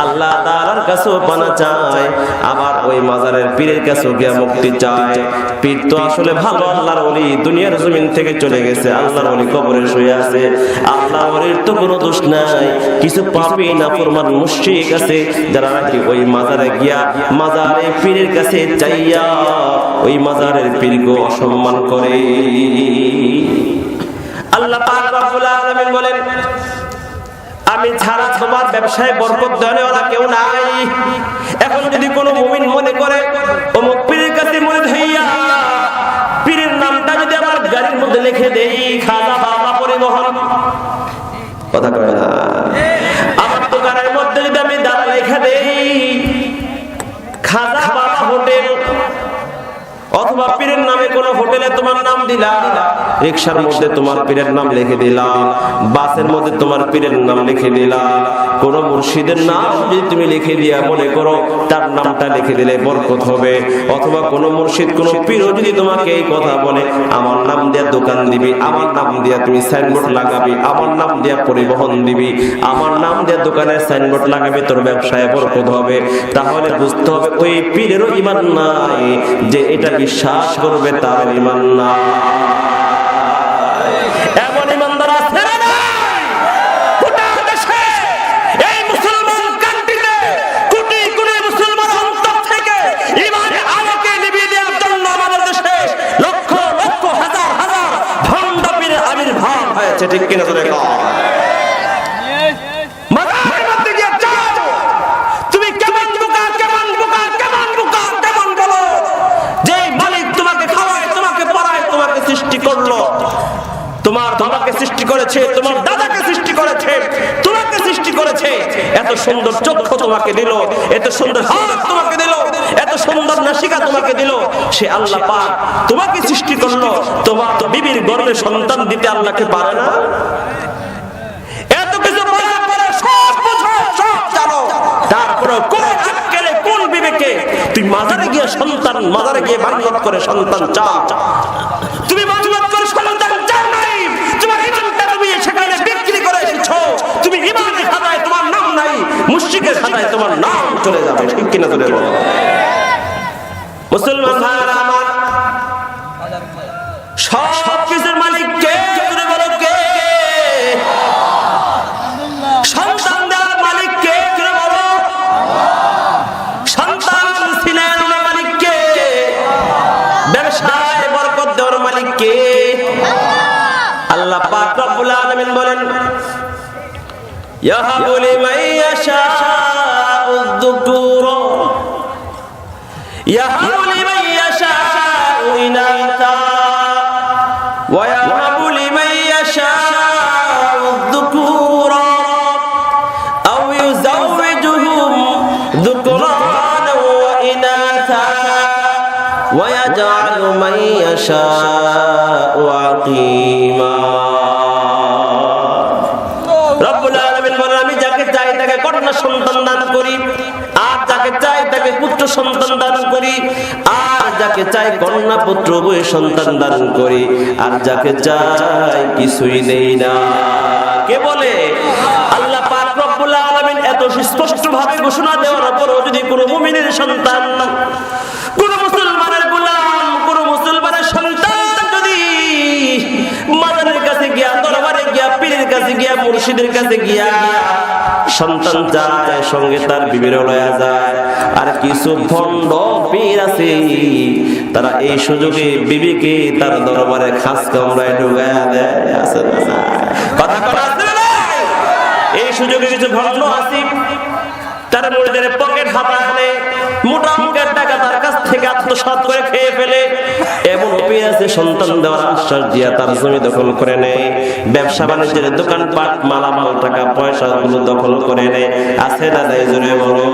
আল্লাহ তাআলার কাছেও পানা চায়, আবার ওই মাজারের পীরের কাছেও গিয়ে মুক্তি চায়। পীর তো আসলে ভালো আল্লাহর ওলি, দুনিয়ার জমিন থেকে চলে গেছে, আল্লাহর ওলি কবরে শুয়ে আছে। আল্লাহর ওলির তো কোনো দোষ নাই, কিছু পাপী নাফরমান মুশরিক আছে যারা নাকি ওই মাজারে গিয়া মাজারে পীরের কাছে চাইয়া ওই মাজারের পীরকে অসম্মান করে। আল্লাহ পাক রব্বুল আলামিন বলেন, আমি ছাড়া তোমার ব্যবসায় বরকত দেওয়ালা কেউ নাই। এখন যদি কোনো মুমিন মনে করে অমুক পীরের কাছে মুরিদ হইয়া পীরের নামটা যদি আমার গাড়ির মধ্যে লিখে দেই, খাজা বাবা পরিবহন, কথা কয় না, আমার দোকানের মধ্যে যদি আমি দাঁড়া লিখে দেই খাজা বাবা হোটেল, অথবা পীরের নামে কোন হোটেলে তোমার নাম দিলা, রিকশার মধ্যে তোমার পীরের নাম লিখে দিলা, বাসের মধ্যে তোমার পীরের নাম লিখে দিলা, কোন মুর্শিদের নাম যদি তুমি লিখে দিয়া মনে করো তার নামটা লিখে দিলে বরকত হবে, অথবা কোন মুর্শিদ কোন পীরও যদি তোমাকে এই কথা বলে আমার নাম দিয়া দোকান দিবি, আমার নাম দিয়া তুমি সাইনবোর্ড লাগাবি, আমার নাম দিয়া পরিবহন দিবি, আমার নাম দিয়া দোকানের সাইনবোর্ড লাগাবি, তোর ব্যবসায় বরকত হবে, তাহলে বুঝতে হবে ওই পীরেরও ঈমান নাই, যে এটা বিশ্বাস করবে তার ঈমান নাই। এমন ঈমানদার আছে না নাই? গোটা দেশে এই মুসলমান কান্ট্রিতে কোটি কোটি মুসলমান অন্তর থেকে ঈমানের আলোকে নিভিয়ে দেওয়ার জন্য আমাদের দেশে লক্ষ লক্ষ হাজার হাজার ভণ্ড পীরের আবির্ভাব হয়েছে। ঠিক কিনা তোরে কও? মাজারের মধ্যে গিয়ে চাও করেছে, তোমার দাদাকে সৃষ্টি করেছে, তোমাকে সৃষ্টি করেছে, এত সুন্দর চক্ষু তোমাকে দিল, এত সুন্দর হাত তোমাকে দিল, এত সুন্দর নাসিকা তোমাকে দিল, সে আল্লাহ পাক তোমাকে সৃষ্টি করলো, তোমার বিবির গর্ভে সন্তান দিতে আল্লাহকে পারে না? এত কিছু বলার পরে সব বুঝো, সব জানো, তারপরে কোন আক্কেলে কোন বিবেকে তুই মাজারে গিয়ে সন্তান, মাজারে গিয়ে বাংলাত করে সন্তান চাও? তুমি বাংলাত করে সন্তান চাও নাই, তোমার ইমানটা তুমি সেখানে বিক্রি করে এসেছো, তুমি ইমানের খাতায় তোমার নাম নাই, মুশরিকের খাতায় তোমার নাম চলে যাবে, ঠিক কিনা চলে বলো? মুসলমান ভাইরা আমার, সব কিছুর মালিক কে? জোরে বলো কে? সন্তান দেওয়ার মালিক কে? জোরে বলো। সন্তান সিনার মালিক কে? ব্যবসায় বরকত দেওয়ার মালিক কে? আল্লাহ পাক রব্বুল আলামিন বলেন, ইয়াহাবু লিমান ইয়াশাউ যুকুরা ইয়াহাবু লিমান ইয়াশাউ ইনাসা ওয়া ইয়াহাবু লিমান ইয়াশাউ যুকুরা আও ইউযাওwijuhum যুকরানা ওয়া ইনাসা ওয়া ইয়াজআলু মান ইয়াশাউ আকিমা। রব্বুল আলামিন বলেন, আমি যাকে চাই তাকে কন্যা সন্তান দান করি, আর যাকে চাই তাকে পুত্র সন্তান দান করি, আর যাকে চাই কন্যা পুত্র উভয় সন্তান দান করি, আর যাকে চাই কিছুই দেই না। কে বলে? আল্লাহ পাক রব্বুল আলামিন এত স্পষ্ট ভাবে ঘোষণা দেওয়ার পরও যদি কোনো মুমিনের সন্তান, কোন মুসলমানের গোলাম, কোন মুসলমানের সন্তান যদি মাজারের কাছে গিয়া, দরবারে গিয়া, পীরের কাছে গিয়া, মুর্শিদের কাছে গিয়া সন্তান চায়, সঙ্গে তার বিবির লয়া যায়, আর কিছু ভণ্ড পীর আছে তারা এই সুযোগে বিবিকে তার দরবারে খাস কামরায় ঢুকায়া দেয়। আছে না? কথা কথা আছে না? এই সুযোগে কিছু ভণ্ড আছে তারা মুরিদের পকেট হাতা আনে, মোটা অঙ্কের টাকা তার কাছ থেকে আত্মসাৎ করে খেয়ে ফেলে। এমন পীর আছে সন্তান দেওয়ার আশ্বাস দিয়া তার জমি দখল করে নেয়, ব্যবসা বাণিজ্যের দোকানপাট, মালামাল, টাকা পয়সা গুলো দখল করে নেয়। আছে না? নাই? জোরে বলো।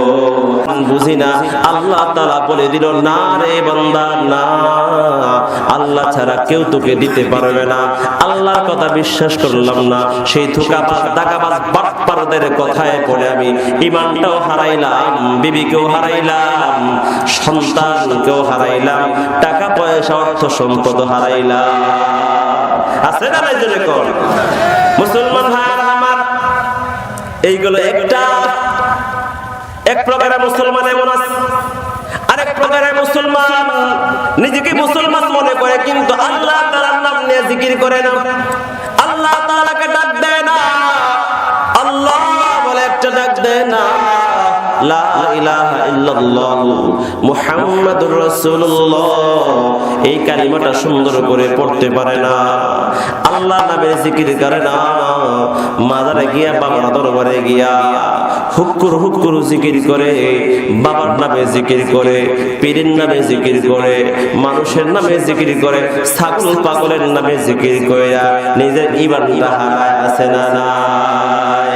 বুঝি না? আল্লাহ তাআলা বলে দিল, না রে বান্দা, না, আল্লাহ ছাড়া কেউ তোকে দিতে পারবে না। আল্লাহর কথা বিশ্বাস করলাম না, সেই ধোঁকাবাজ, দাগাবাজ, বাটপারদের কথায় পড়ে আমি ইমানটাও হারাইলাম, বিবিকেও হারাইলাম, সন্তানকেও হারাইলাম, টাকা পয়সা, অর্থ সম্পদ হারাইলাম। আছে না? নাই? জোরে কর। মুসলমান ভাইরা আমার, এইগুলো একটা এক প্রকারের মুসলমান এমন আছে, আরেক প্রকারের মুসলমান নিজেকে মুসলমান মনে করে কিন্তু আল্লাহ তাআলার নাম নিয়ে জিকির করে না, আল্লাহ তাআলাকে ডাক দেয় না, আল্লাহ বলে একটা ডাক দেয় না, লা ইলাহা ইল্লাল্লাহ মুহাম্মাদুর রাসূলুল্লাহ এই কালিমাটা সুন্দর করে পড়তে পারে না, আল্লাহ নামের জিকির করে না, মাজারে গিয়া, বাবার দরবারে গিয়া হুক্কুর হুক্কুর জিকির করে, বাবার নামে জিকির করে, পীরের নামে জিকির করে, মানুষের নামে জিকির করে, ছাগল পাগলের নামে জিকির করে নিজের ইমানটা হারায়। আছে না? নাই?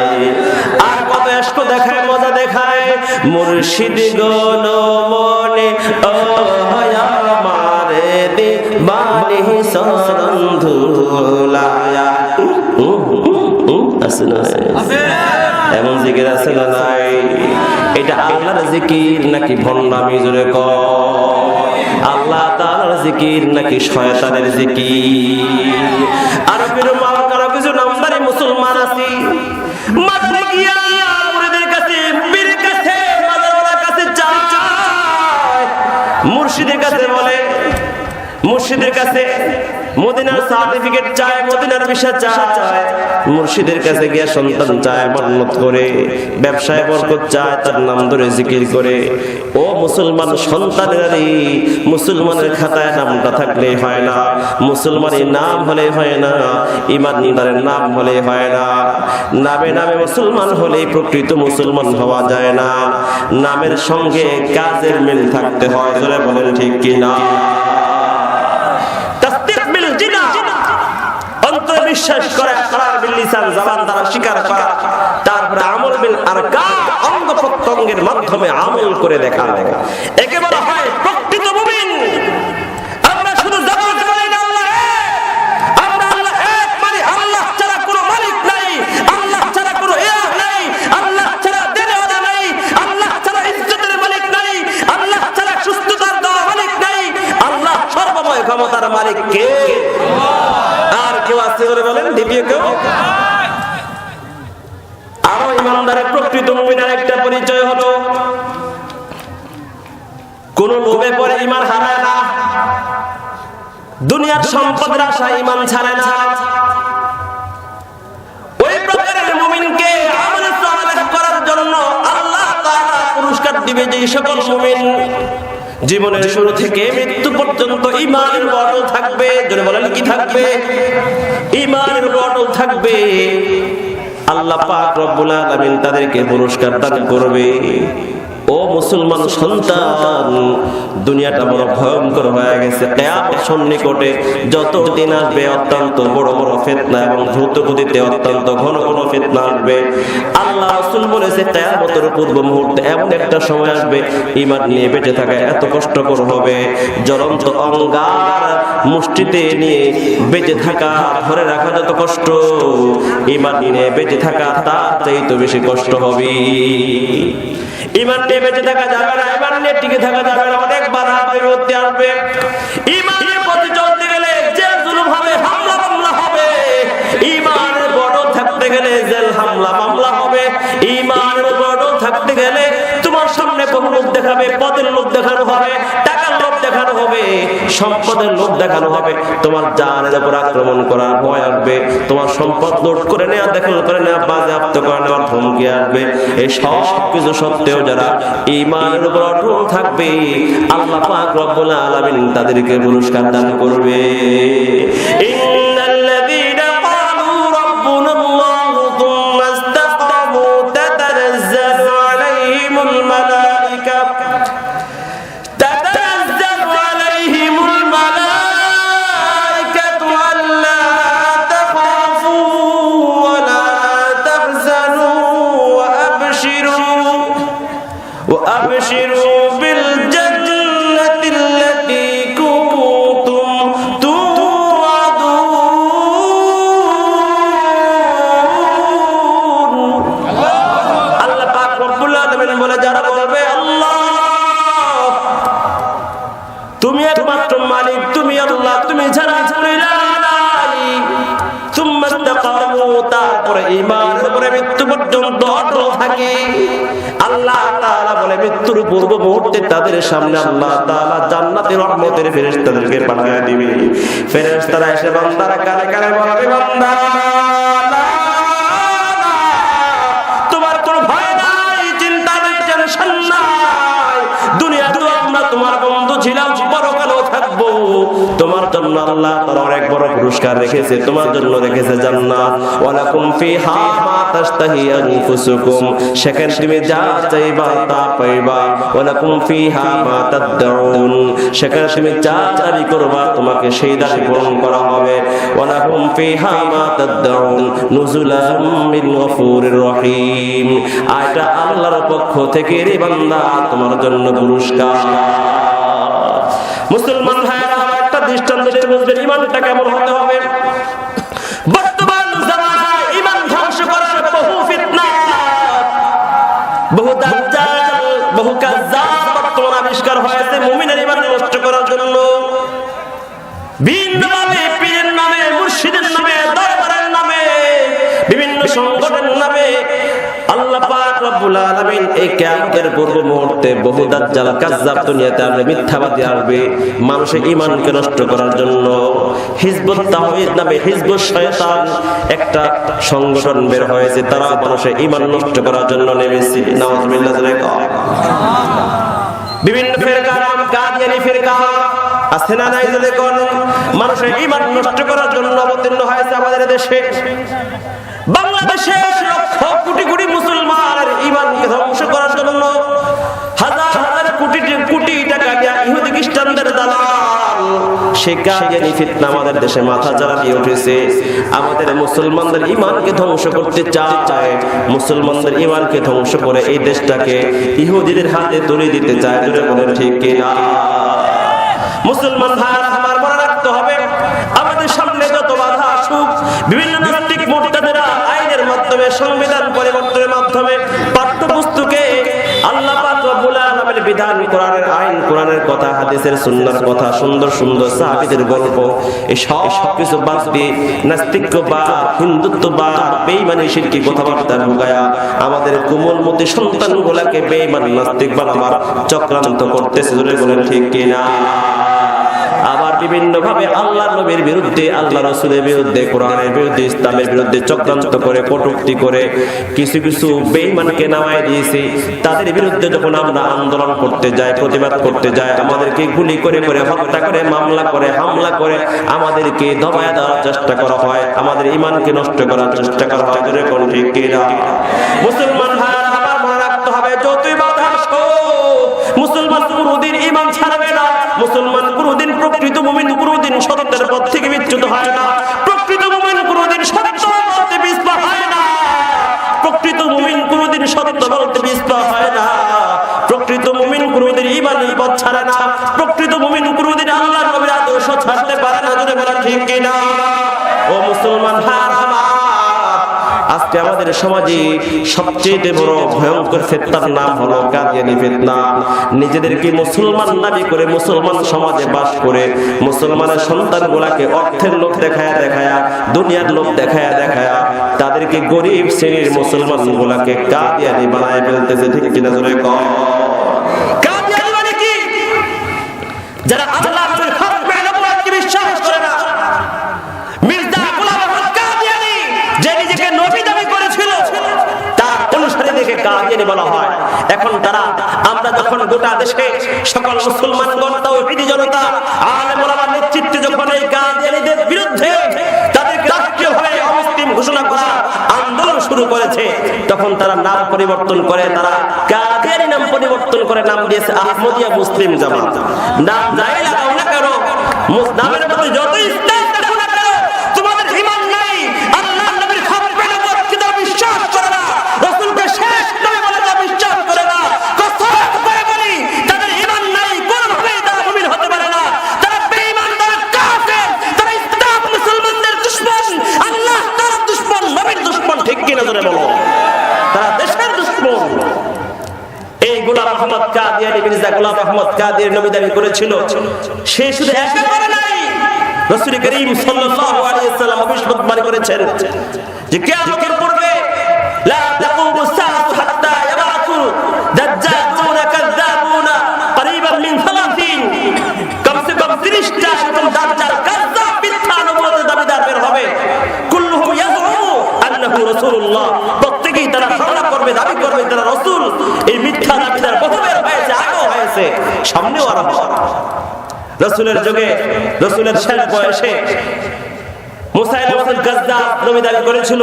আর কত এশক দেখায়, মজা দেখায়, মুর্শিদ গণ মনে ও আমারে দিবানি শরণ ধুলায়া। আছে না? এমন জিকির আছে না? নাই? এটা আল্লাহর জিকির নাকি ভণ্ডামি? জোরে কর। আল্লাহ তাআলার জিকির নাকি শয়তানের জিকির? আর কারো কিছু নামদারি মুসলমান আছে, মাজারে গিয়া মুরিদের কাছে, পীরের কাছে, মাজারওয়ালার কাছে যায়, মুর্শিদের কাছে বলে, মুর্শিদের কাছে মদিনার সার্টিফিকেট চায়, মদিনার ভিসা চায়, মুর্শিদের কাছে গিয়া সন্তান চায়, বরকত করে, ব্যবসায় বরকত চায়, তার নাম ধরে জিকির করে। ও মুসলমান সন্তানেরই মুসলমানের খাতায় নামটা থাকলে হয় না, মুসলমানের নাম হলে হয় না, ইমানদারের নাম হলে হয় না। নামে নামে মুসলমান হলে প্রকৃত মুসলমান হওয়া যায় না, নামের সঙ্গে কাজের মিল থাকতে হয়। জোরে বলেন ঠিক কিনা? অন্তরের বিশ্বাস করে, ইকরার বিল লিসান জবান দ্বারা স্বীকার করা, তারপরে আমল বিল আরকান অঙ্গ প্রত্যঙ্গের মাধ্যমে আমল করে দেখানো, একে বলা হয় প্রকৃত মুমিন। আমরা শুধু জবান বলি না আল্লাহ এক, আমরা আল্লাহ এক মানে আল্লাহ ছাড়া কোনো মালিক নাই, আল্লাহ ছাড়া কোনো ইলাহ নাই, আল্লাহ ছাড়া দেনওয়ালা নাই, আল্লাহ ছাড়া ইজ্জতের মালিক নাই, আল্লাহ ছাড়া সুস্থতার দেওয়া মালিক নাই, আল্লাহ সর্বময় ক্ষমতার মালিক কে? আর কেউ আছে বলে বলেন? দ্বিতীয় কেউ? আরো ইমানদারের প্রকৃত মুমিনের একটা পরিচয় হলো কোন লোভে পড়ে ঈমান হারায় না, দুনিয়ার সম্পদের আশায় ঈমান ছাড়ে না। ওই প্রকারের মুমিনকে আমল সালেহ করার জন্য আল্লাহ তাআলা পুরস্কার দিবে। যে সকল মুমিন জীবনের শুরু থেকে মৃত্যু পর্যন্ত ঈমানের উপর অটল থাকবে, জোরে বলেন কি থাকবে? ঈমানের উপর অটল থাকবে, আল্লাহ পাক রব্বুল আলামিন তাদেরকে পুরস্কার দান করবে। ও মুসলমান সন্তান, দুনিয়াটা বড় ভয়ঙ্কর হয়ে গেছে। কিয়ামত সন্নিকটে, যত দিন আসবে অত্যন্ত বড় বড় ফিতনা এবং দ্রুত গতিতে অত্যন্ত ঘন ঘন ফিতনা আসবে। আল্লাহ রাসূল বলেছে কিয়ামতের পূর্ব মুহূর্তে এমন একটা সময় আসবে ঈমান নিয়ে বেঁচে থাকা এত কষ্টকর হবে, জ্বলন্ত অঙ্গার মুষ্টিতে নিয়ে বেঁচে থাকা, ধরে রাখা যত কষ্ট, ঈমান নিয়ে বেঁচে থাকা তার চাইতে বেশি কষ্ট হবে। ঈমান নিয়ে বেঁচে থাকা যাবে না, ঈমান নিয়ে টিকে থাকা যাবে না, অনেক বাধা বিপত্তি আসবে। ঈমানের পথে চলতে গেলে যে জুলুম হবে, হামলা মামলা হবে। ঈমানের বড় থাকতে গেলে জেল হামলা মামলা হবে। ঈমানের বড় থাকতে গেলে তোমার সামনে বহু লোক দেখাবে, পদের লোক দেখানো হবে, টাকার লোক দেখানো হবে, সম্পদের লোক দেখানো হবে। তোমার জানের উপর আক্রমণ করার ভয় আসবে, তোমার সম্পদ লুট করে নেওয়া, দখল করে নেওয়া, বাজেয়াপ্ত করে নেওয়ার ধমকি আসবে। এই সব কিছু সত্ত্বেও যারা ঈমানের উপর অটল থাকবে, আল্লাহ পাক রব্বুল আলামিন তাদেরকে পুরস্কার দান করবে। ইন্নাল্লাযীনা ক্বালু রাব্বুনাল্লাহু থুম্মা ইসতাকামু তাতানাজ্জালু আলাইহিমুল মালায়েকা وأبشروا بالجنة التي كنتم توعدون। আল্লাহ পাক রব্বুল আলামিন বলে, যারা বলবে আল্লাহ তুমি একমাত্র মালিক, তুমি আল্লাহ, তুমি ছাড়া তারপরে ঈমানের উপরে মৃত্যু পর্যন্ত অটল থাকে, আল্লাহ তাআলা বলে মৃত্যুর পূর্ব মুহূর্তে তাদের সামনে আল্লাহ তাআলা জান্নাতের রহমতের ফেরেশতাদেরকে পাঠিয়ে দিবে। ফেরেশতারা এসে বান্দার কানে কানে বলবে, বান্দা তোমার কোনো ভয় নাই, চিন্তা নাই, টেনশন নাই। দুনিয়াতে আমরা তোমার বন্ধু ছিলাম, পরকালেও থাকবো। তোমার জন্য আল্লাহ তাআলা অনেক বড় পুরস্কার রেখেছে, তোমার জন্য রেখেছে জান্নাত। ওয়ালাকুম ফিহা মা তাশতাহি আনফুসুকুম, সেখানে তুমি যা চাইবা তা পাইবা। ওয়ালাকুম ফিহা মা তাদউন, সেখানে তুমি যা দাবি করবা তোমাকে সেই দাবি পূরণ করা হবে। ওয়ালাকুম ফিহা মা তাদউন নুজুলাম মিন গফুরির রহিম, এটা আল্লাহর পক্ষ থেকে রে বান্দা তোমার জন্য পুরস্কার। মুসলমান ভাইরা, একটা দৃষ্টান্ত দিয়ে বুঝবেন ঈমানটা কেমন হতে হবে। বর্তমান জামানায় ঈমান ধ্বংস করার বহু ফিতনা, বহু দাজ্জাল, বহু কাজ্জাব বর্তমান আবিষ্কার হয়েছে মুমিনের ঈমান নষ্ট করার জন্য। ভিন্ন নামে, পীরের নামে, মুর্শিদের নামে, দরবারের নামে, বিভিন্ন সংগঠনের নামে আল্লাহ পাক রব্বুল আলামিন এই কিয়ামতের পূর্ব মুহূর্তে বহু দাজ্জাল কাজ্জাব দুনিয়াতে আসবে, মিথ্যাবাদী আসবে মানুষের ঈমানকে নষ্ট করার জন্য। হিজবুত তাওহীদ নামে হিজবুত শয়তান একটা সংগঠন বের হয়েছে, তারা মানুষের ঈমান নষ্ট করার জন্য নেমেছে। নাউযুবিল্লাহ। বিভিন্ন ফিরকা, নাম কাদিয়ানী ফিরকা আছে না নাই? যদি কোন মানুষের ঈমান নষ্ট করার জন্য অবতীর্ণ হয়েছে আমাদের দেশে। বাংলাদেশের লক্ষ কোটি কোটি মুসলমানের ঈমানকে ধ্বংস করার জন্য হাজার হাজার কোটি কোটি টাকা দিয়ে ইহুদি খ্রিস্টানদের দালাল সেই কাদিয়ানি ফিতনা আমাদের দেশে মাথা চারা দিয়ে উঠেছে। আমাদের মুসলমানদের ঈমানকে ধ্বংস করতে চায়, মুসলমানদের ঈমানকে ধ্বংস করে এই দেশটাকে ইহুদিদের হাতে তুলে দিতে চায়। জোরে বলেন ঠিক কিনা? মুসলমান ভাইরা আমার মনে রাখতে হবে, আমাদের সামনে যত বাধা আসুক, বিভিন্ন নাস্তিক মুরতাদেরা আইনের মাধ্যমে, সংবিধান পরিবর্তনের মাধ্যমে, পাঠ্যপুস্তকে আল্লাহ পাক রব্বুল আলামিনের বিধান, কোরআনের আইন, কোরআনের কথা, হাদিসের সুন্নাহর কথা, সুন্দর সুন্দর সাহাবীদের গল্প, এই সব কিছু বাদ দিয়ে নাস্তিকবাদ, হিন্দুত্ববাদ, বেঈমানি শিরকি কথাবার্তা ঢুকায়া আমাদের কোমলমতি সন্তানগুলোকে বেঈমান নাস্তিক বানাবার চক্রান্ত করতেছে। জোরে বলেন ঠিক কিনা? আবার বিভিন্ন ভাবে আল্লাহর নবীর বিরুদ্ধে, আল্লাহ রাসূলের বিরুদ্ধে, কোরআনের বিরুদ্ধে, ইসলামের বিরুদ্ধে চক্রান্ত করে, কটূক্তি করে কিছু কিছু বেঈমানকে নামায় দিয়েছে। তাদের বিরুদ্ধে যখন আমরা আন্দোলন করতে যাই, প্রতিবাদ করতে যাই, আমাদেরকে গুলি করে করে হত্যা করে, মামলা করে, হামলা করে আমাদেরকে দমায় দেওয়ার চেষ্টা করা হয়, আমাদের ঈমানকে নষ্ট করার চেষ্টা করা হয়। জোরে কোন ঠিক কিনা? মুসলমান ভাইরা আমার মনে রাখতে হবে, যতই বাধা আসুক মুসলমান কোনদিন ঈমান ছাড়বে না। মুসলমান কোনদিন, প্রকৃত মুমিন কোনদিন সত্যের পথ থেকে বিচ্যুত হয় না। প্রকৃত মুমিন কোনদিন সত্য বলতে পিছপা হয় না। প্রকৃত মুমিন কোনদিন সত্য বলতে পিছপা হয় না। প্রকৃত মুমিন কোনদিন ঈমানের পথ ছাড়ে না। প্রকৃত মুমিন কোনদিন আল্লাহর নবীর আদর্শ ছাড়তে পারে না। জোরে বলা ঠিক কিনা? ও মুসলমান ভাইরা, আজকে আমাদের সমাজে সবচেয়ে বড় ভয়ঙ্কর ফিতনার নাম হলো কাদিয়ানি ফিতনা। নিজেদেরকে মুসলমান দাবি করে মুসলমান সমাজে বাস করে মুসলমানের সন্তানগুলাকে অর্থের লোভ দেখায়া দেখায়া, দুনিয়ার লোভ দেখায়া দেখায়া তাদেরকে গরিব শ্রেণীর মুসলমানগুলাকে কাদিয়ানি বানায় ফেলতেছে। ঠিক কিনা? জোরে কও। কাদিয়ানি মানে কি? যারা আল্লাহর হক মেনে বিশ্বাস করে না। মির্জা গোলাম আহমদ কাদিয়ানি যে নিজেকে নবী দাবি করেছিল, তার অনুসারীদেরকে কাদিয়ানি বলা হয়। এখন তারা, আমরা যখন গোটা দেশে সকল মুসলমানগণ, তাওহীদি জনতা, আলেম ওলামার নেতৃত্বে যখন এই কাদিয়ানিদের বিরুদ্ধে তাদেরকে রাষ্ট্রীয়ভাবে অমুসলিম ঘোষণা করা আন্দোলন শুরু করেছে, তখন তারা নাম পরিবর্তন করে, তারা কাদিয়ানি নাম পরিবর্তন করে নাম দিয়েছে আহমদিয়া মুসলিম জামাত। নাম যাই লাগাও না কেন, নামের মধ্যে যত ইসলাম দেখো না কেন, তোমাদের ঈমান নাই, আল্লাহর নবীর খতমে নবুয়্যতকে তারা বিশ্বাস করে না, রাসূলকে শেষ নবী বলে তারা বিশ্বাস করে না। কসম করে বলি, তাদের ঈমান নাই, কোনোভাবেই তারা মুমিন হতে পারে না। তারা বেঈমান, তারা কাফের, তারা ইসলাম মুসলমানদের দুশমন, আল্লাহ তাআলার দুশমন, নবীর দুশমন। ঠিক কিনা? জোরে বলো। তারা দেশের দুশমন। এই গোলাম আহমদ কাদিয়ানি, মির্জা গোলাম আহমদ কাদিয়ানি নবী দাবি করেছিল। সে শুধু একা করে নাই, রাসূল করিম সাল্লাল্লাহু আলাইহি ওয়াসাল্লাম ভবিষ্যৎবাণী করেছেন যে কিয়ামতের পূর্বে লা তাকুমু সাআতু হাত্তা ইয়াবাতু দাজ্জালুনা কাযাবুনা করিবান মিন 30, কমসে কম 30 টা এরকম দাজ্জাল কাযাব, মিথ্যা নবুয়তের দাবিদার বের হবে। কুল্লুহুম ইয়াযুমু আন্নাহু রাসূলুল্লাহ, প্রত্যেকেই তারা ধারণা করবে, দাবি করবে তারা রাসূল। এই মিথ্যা দাবিদার বহু বের হয়েছে, আগেও হয়েছে, সামনেও আরো হবে। রাসূলের যুগে, রাসূলের শেষ বয়সে মুসাইলামাতুল কাযযাব নবী দাবি করেছিল,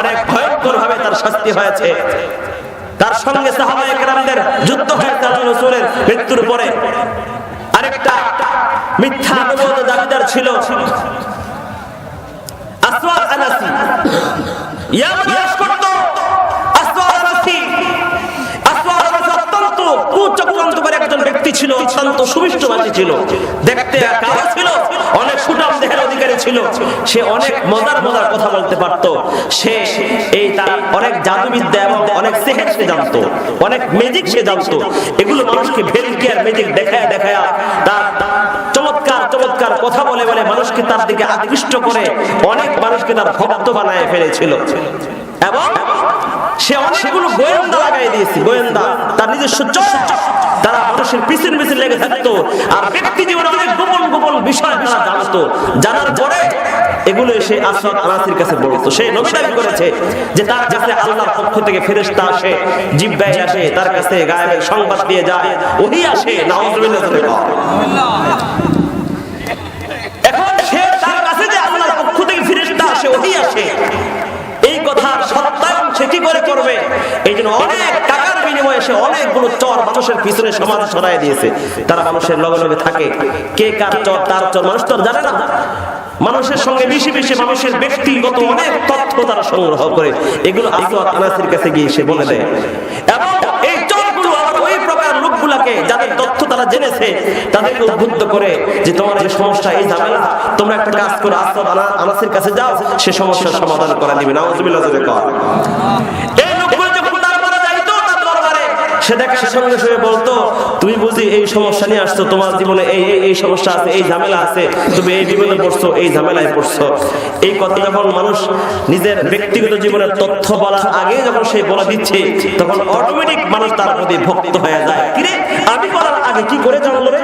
অনেক ভয়ঙ্কর ভাবে তার শাস্তি হয়েছে। তার সঙ্গে সাহাবায়ে কেরামদের যুদ্ধ হয়েছে রাসূলের মৃত্যুর পরে। আরেকটা মিথ্যা নবুয়তের দাবিদার ছিল আসওয়াদ আনাসি। ইয়ামান বাস করত আসওয়াদ আনাসি। আসওয়াদ আনাসি অত্যন্ত কুচক্রান্তকারী একজন ব্যক্তি ছিল, অত্যন্ত সুমিষ্টভাষী ছিল, দেখতে কালো ছিল, অনেক সুঠাম দেহের অধিকারী ছিল। সে অনেক মজার মজার কথা বলতে পারত। সে তার অনেক জাদুবিদ্যা এবং অনেক সিহর সে জানতো, অনেক ম্যাজিক সে জানতো। এগুলো মানুষকে ভেলকি আর ম্যাজিক দেখায়া দেখায়া তার চমৎকার চমৎকার কথা বলে বলে মানুষকে তার দিকে আকৃষ্ট করে অনেক মানুষকে তার ভক্ত বানায় ফেলেছিল। এবং সে অনেকগুলো গোয়েন্দা লাগাই দিয়েছে, গোয়েন্দা, তার নিজস্ব চোখ, তারা মানুষের পিছন পিছন লেগে থাকতো। আর ব্যক্তি জীবনে অনেক গোপন গোপন বিষয় তারা জানতো। জানার পরে এগুলো সে আসওয়াদ আনাসির কাছে বলতো। সে নবী দাবি করেছে যে তার কাছে আল্লাহর পক্ষ থেকে ফেরেশতা আসে, জিব্রাইল আসে, তার কাছে গায়েবের সংবাদ দিয়ে যায়, ওহী আসে। নাউযুবিল্লাহ। এখন সে তার কাছে যে আল্লাহর পক্ষ থেকে ফেরেশতা আসে, ওহী আসে, এই কথা সত্যায়ন সে কি করে করবে? এই জন্য অনেক টাকার বিনিময়ে সে অনেকগুলো চর মানুষের পিছনে সমাজ ছড়াই দিয়েছে। তারা মানুষের লগে লগে থাকে, কে কার চর তার চর মানুষ তো আর জানে না। মানুষের সঙ্গে মিশে মিশে মানুষের ব্যক্তিগত অনেক তথ্য তারা সংগ্রহ করে, এগুলো আসওয়াদ আনাসির কাছে গিয়ে সে বলে দেয়। এবং এই চরগুলো আবার ওই প্রকার লোকগুলাকে যাদের তথ্য তারা জেনেছে তাদেরকে উদ্বুদ্ধ করে যে তোমার যে সমস্যা, এই ঝামেলা, তোমরা একটা কাজ করো, আসওয়াদ আনাসির কাছে যাও, সে সমস্যার সমাধান করে দিবে। নাউজুবিল্লাহ জোরে কর। এই লোকগুলো যখন দরবারে যাইতো, তার দরবারে সে দেখার সঙ্গে সঙ্গে বলতো, তুমি বুঝি এই সমস্যা নিয়ে আসছো, তোমার জীবনে এই এই সমস্যা আছে, এই ঝামেলা আছে, তুমি এই বিপদে পড়ছো, এই ঝামেলায় পড়ছো। এই কথা যখন মানুষ নিজের ব্যক্তিগত জীবনের তথ্য বলার আগে যখন সে বলে দিচ্ছে, তখন অটোমেটিক মানুষ তার প্রতি ভক্ত হয়ে যায়। কিরে, আমি বলার আগে কি করে জানলো রে?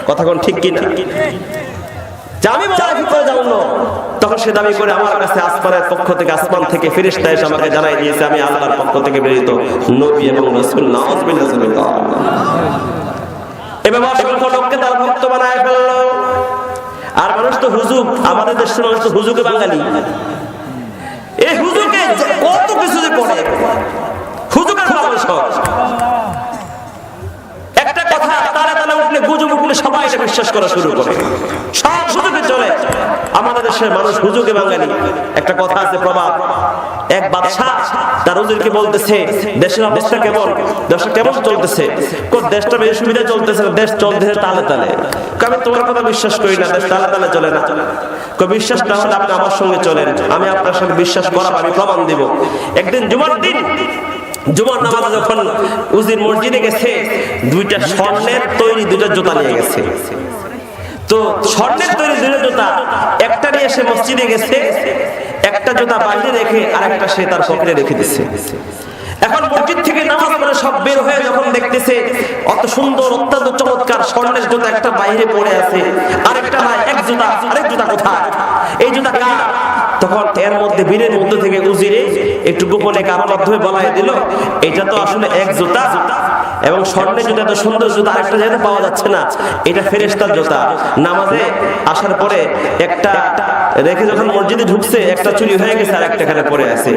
কথা কোন ঠিক কিনা? আমি বলার কি করে জানলো? তখন সে দাবি করে আমার কাছে আসমানের পক্ষ থেকে, আসমান থেকে ফেরেশতা এসে আমাকে জানাই দিয়েছে আমি আল্লাহর পক্ষ থেকে প্রেরিত নবী এবং রাসূল। নাউজুবিল্লাহ। এভাবে অসংখ্য লোককে তার ভক্ত বানায় ফেললো। আর মানুষ তো হুজুগ, আমাদের দেশের মানুষ তো হুজুগে বাঙালি। এই হুজুগে কত কিছু যে করে, হুজুগের মানুষ একটা কথা তারা তারা উঠলে, গুজব উঠলে সবাই এটা বিশ্বাস করা শুরু করে, সব হুজুগে চলে। আমাদের দেশের মানুষ হুজুগে বাঙালি। একটা কথা আছে, প্রবাদ, এক বাদশা তার হুজুরকে বলতেছে, দেশের অবস্থা কেমন, দেশটা কেমন চলতেছে? দেশটা বেশ সুবিধা চলতেছে, দেশ চলতেছে তালে তালে। আমি তোমার কথা বিশ্বাস করি না, দেশ তালে তালে চলে না। বিশ্বাস না হলে আপনি আমার সঙ্গে চলেন, আমি আপনার সঙ্গে বিশ্বাস করাবো, আমি প্রমাণ দিব। একদিন জুমার দিন, জুমার নামাজে যখন উজির মসজিদে গেছে, দুইটা স্বর্ণের তৈরি দুইটা জুতা নিয়ে গেছে। তো স্বর্ণের তৈরি দুইটা জুতা, একটা নিয়ে সে মসজিদে গেছে, একটা জুতা বাইরে রেখে আর একটা সে তার পকেটে রেখে দিচ্ছে। এখন মসজিদ থেকে নামাজ পড়ে সব বের হয়ে যখন দেখতেছে অত সুন্দর অত্যন্ত চমৎকার স্বর্ণের জুতা একটা বাইরে পড়ে আছে, আরেকটা নাই, এক জুতা, আরেক জুতা কোথায়, এই জুতা কার? তখন এর মধ্যে বীরের মধ্যে থেকে উজিরে একটু গোপনে কারোর মাধ্যমে বলাই দিল, এটা তো আসলে এক জুতা, এবং স্বর্ণের জুতা এত সুন্দর জুতা আরেকটা জায়গায় পাওয়া যাচ্ছে না, এটা ফেরেশতার জুতা। নামাজে আসার পরে একটা রেখে যখন মসজিদে ঢুকছে, একটা চুরি হয়ে গেছে আর একটা এখানে পড়ে আছে।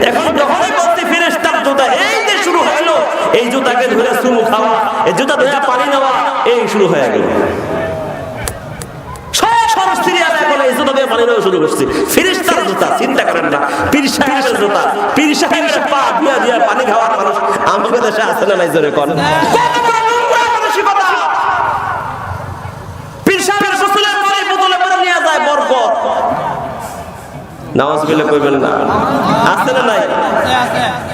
এখন যখনই বলতে ফেরেশতার জুতা, এই যে শুরু হলো, এই জুতাকে ধরে চুমু খাওয়া, এই জুতা ধরে পানি নেওয়া, এই শুরু হয়ে গেল। ফেরেশতার জুতা, চিন্তা করেন না, পীর সাহেবের জুতা, পীর সাহেবের পা দিয়া দিয়া পানি খাওয়ার মানুষ আমাদের দেশে আছে না নাই? জোরে কোন। পীর সাহেবের গোসলের পানি বোতলে করে নিয়ে যায় বরকত। নাউজুবিল্লাহ কইবেন না, আছে না নাই?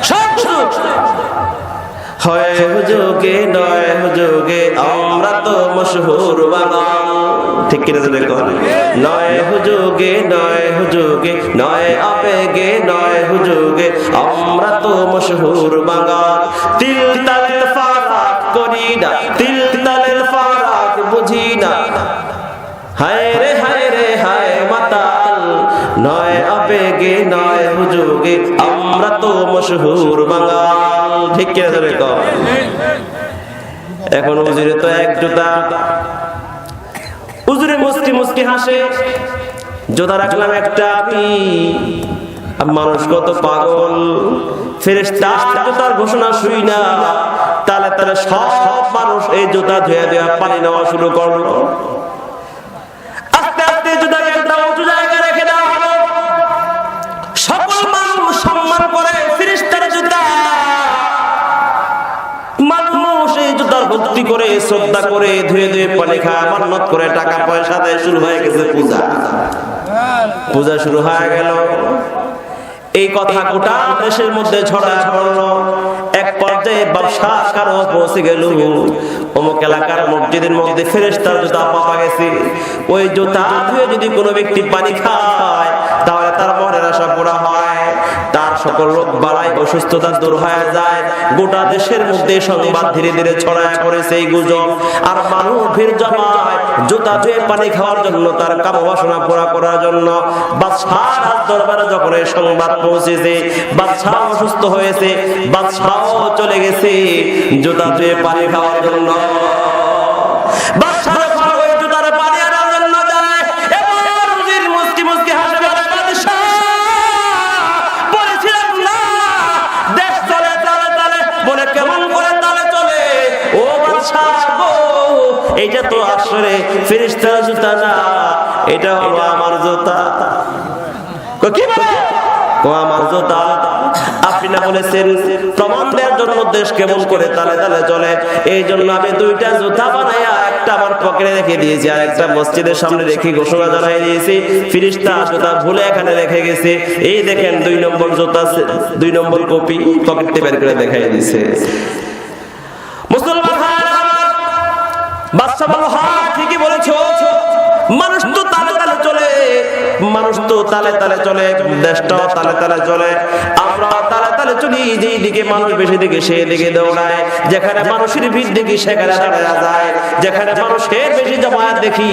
সব হয় হুজুগে নয় হুজুগে, আমরা তো মশহুর বাঙাল। ঠিক কিনা যদি কন, নয় হুজুগে নয় হুজুগে, নয় আবেগে নয় হুজুগে, আমরা তো মশহুর বাঙাল। তিল তালের ফারাক করি না, তিল তালের ফারাক বুঝি না, হায় রে হায় রে হায় মাতাল, নয় আবেগে নয় হুজুগে, আমরা তো মশহুর বাঙাল। ঠিক কিনা ধরে কর। এখন হুজুরে তো এক জুতা, হুজুরে মুস্কি মুস্কি হাসে, জুতা রাখলাম একটা, মানুষ কত পাগল। ফেরেশতা জুতার ঘোষণা শুই না, তালে তালে সব মানুষ এই জুতা ধুয়ে ধুয়ে পানি নেওয়া শুরু করলো। আস্তে আস্তে জুতাকে একটা উঁচু জায়গায় রেখে দেওয়া হলো। সকল মানুষ সম্মান করে ফেরেশতার জুতা, মানুষ এই জুতার ভক্তি করে, শ্রদ্ধা করে, ধুয়ে ধুয়ে পানি খায়, মান্নত করে, টাকা পয়সা দেয়। শুরু হয়ে গেছে পূজা, পূজা শুরু হয়ে গেল। এই কথা গোটা দেশের মধ্যে ছড়ায় পড়লো। এক পর্যায়ে ব্যবসা কারো পৌঁছে গেল, অমুক এলাকার মসজিদের মধ্যে ফেরেশতার জুতা পাওয়া গেছে। ওই জুতা ধুয়ে যদি কোনো ব্যক্তি পানি খায়, তাহলে তার মনের আশা পুরা হয়, তার সকল রোগ বালাই অসুস্থতা দূর হয়ে যায়। গোটা দেশের মধ্যে সংবাদ ধীরে ধীরে ছড়ায় পড়েছে এই গুজব। আর মানুষ ভিড় জমায় জুতা ধুয়ে পানি খাওয়ার জন্য, তার কামবাসনা পুরা করার জন্য। বাদশার দরবারে যখন এই সংবাদ পৌঁছেছে, বাদশা অসুস্থ হয়েছে, বাদশাও চলে গেছে জুতা ধুয়ে পানি খাওয়ার জন্য। বাদশা জুতার পানি আনার জন্য যায়, এবার উজির মুস্কি মুস্কি হাসে, বাদশা বলেছিলাম না দেশ চলে তালে তালে, বলে কেমন করে এটা তো আসলে ফেরেশতার জুতা না, এটা হলো আমার জুতা। কি বলে আমার জুতা? আপনি না বলেছেন প্রমাণ দেওয়ার জন্য দেশ কেমন করে তালে তালে চলে, এই জন্য আমি দুইটা জুতা বানাইয়া একটা আমার পকেটে রেখে দিয়েছি আর একটা মসজিদের সামনে রেখে ঘোষণা জানাই দিয়েছি, ফেরেশতা জুতা ভুলে এখানে রেখে গেছে। এই দেখেন 2 নম্বর জুতা, 2 নম্বর কপি পকেটে বের করে দেখাই দিয়েছে। মুসলমান ভাইরা আমার, বাদশা বলল হ্যাঁ ঠিকই বলেছো, মানুষ তো তালে তালে চলে, মানুষ তো তালে তালে চলে, দেশটাও তালে তালে চলে, আমরা তালে তালে চলি। যেই দিকে মানুষ বেশি দিকে সেই দিকে দৌড়ায়, যেখানে মানুষের ভিড় দেখি সেখানে দাঁড়ায় যায়, যেখানে মানুষের বেশি জমায়েত দেখি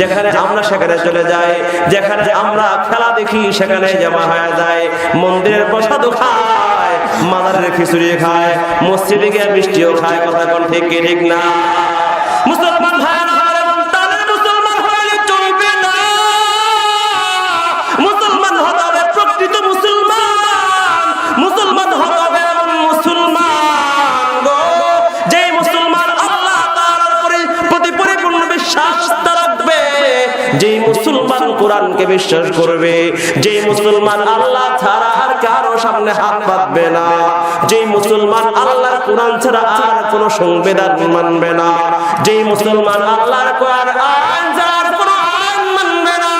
যেখানে আমরা সেখানে চলে যাই, যেখানে আমরা খেলা দেখি সেখানে জমা হয়ে যায়, মন্দিরের প্রসাদও খায়, মাজারের খিচুড়ি খায়, মসজিদে গিয়ে মিষ্টিও খায়। কথা কোন ঠিক কি ঠিক না? মুসলমান ভাইরা যেই মুসলমান কোরআনকে বিশ্বাস করবে, যেই মুসলমান আল্লাহ ছাড়া আর কারো সামনে হাত বাঁধবে না, যেই মুসলমান আল্লাহর কোরআন ছাড়া আর কোনো সংবিধান মানবে না, যেই মুসলমান আল্লাহর কোরআন আইন ছাড়া আর কোনো আইন মানবে না,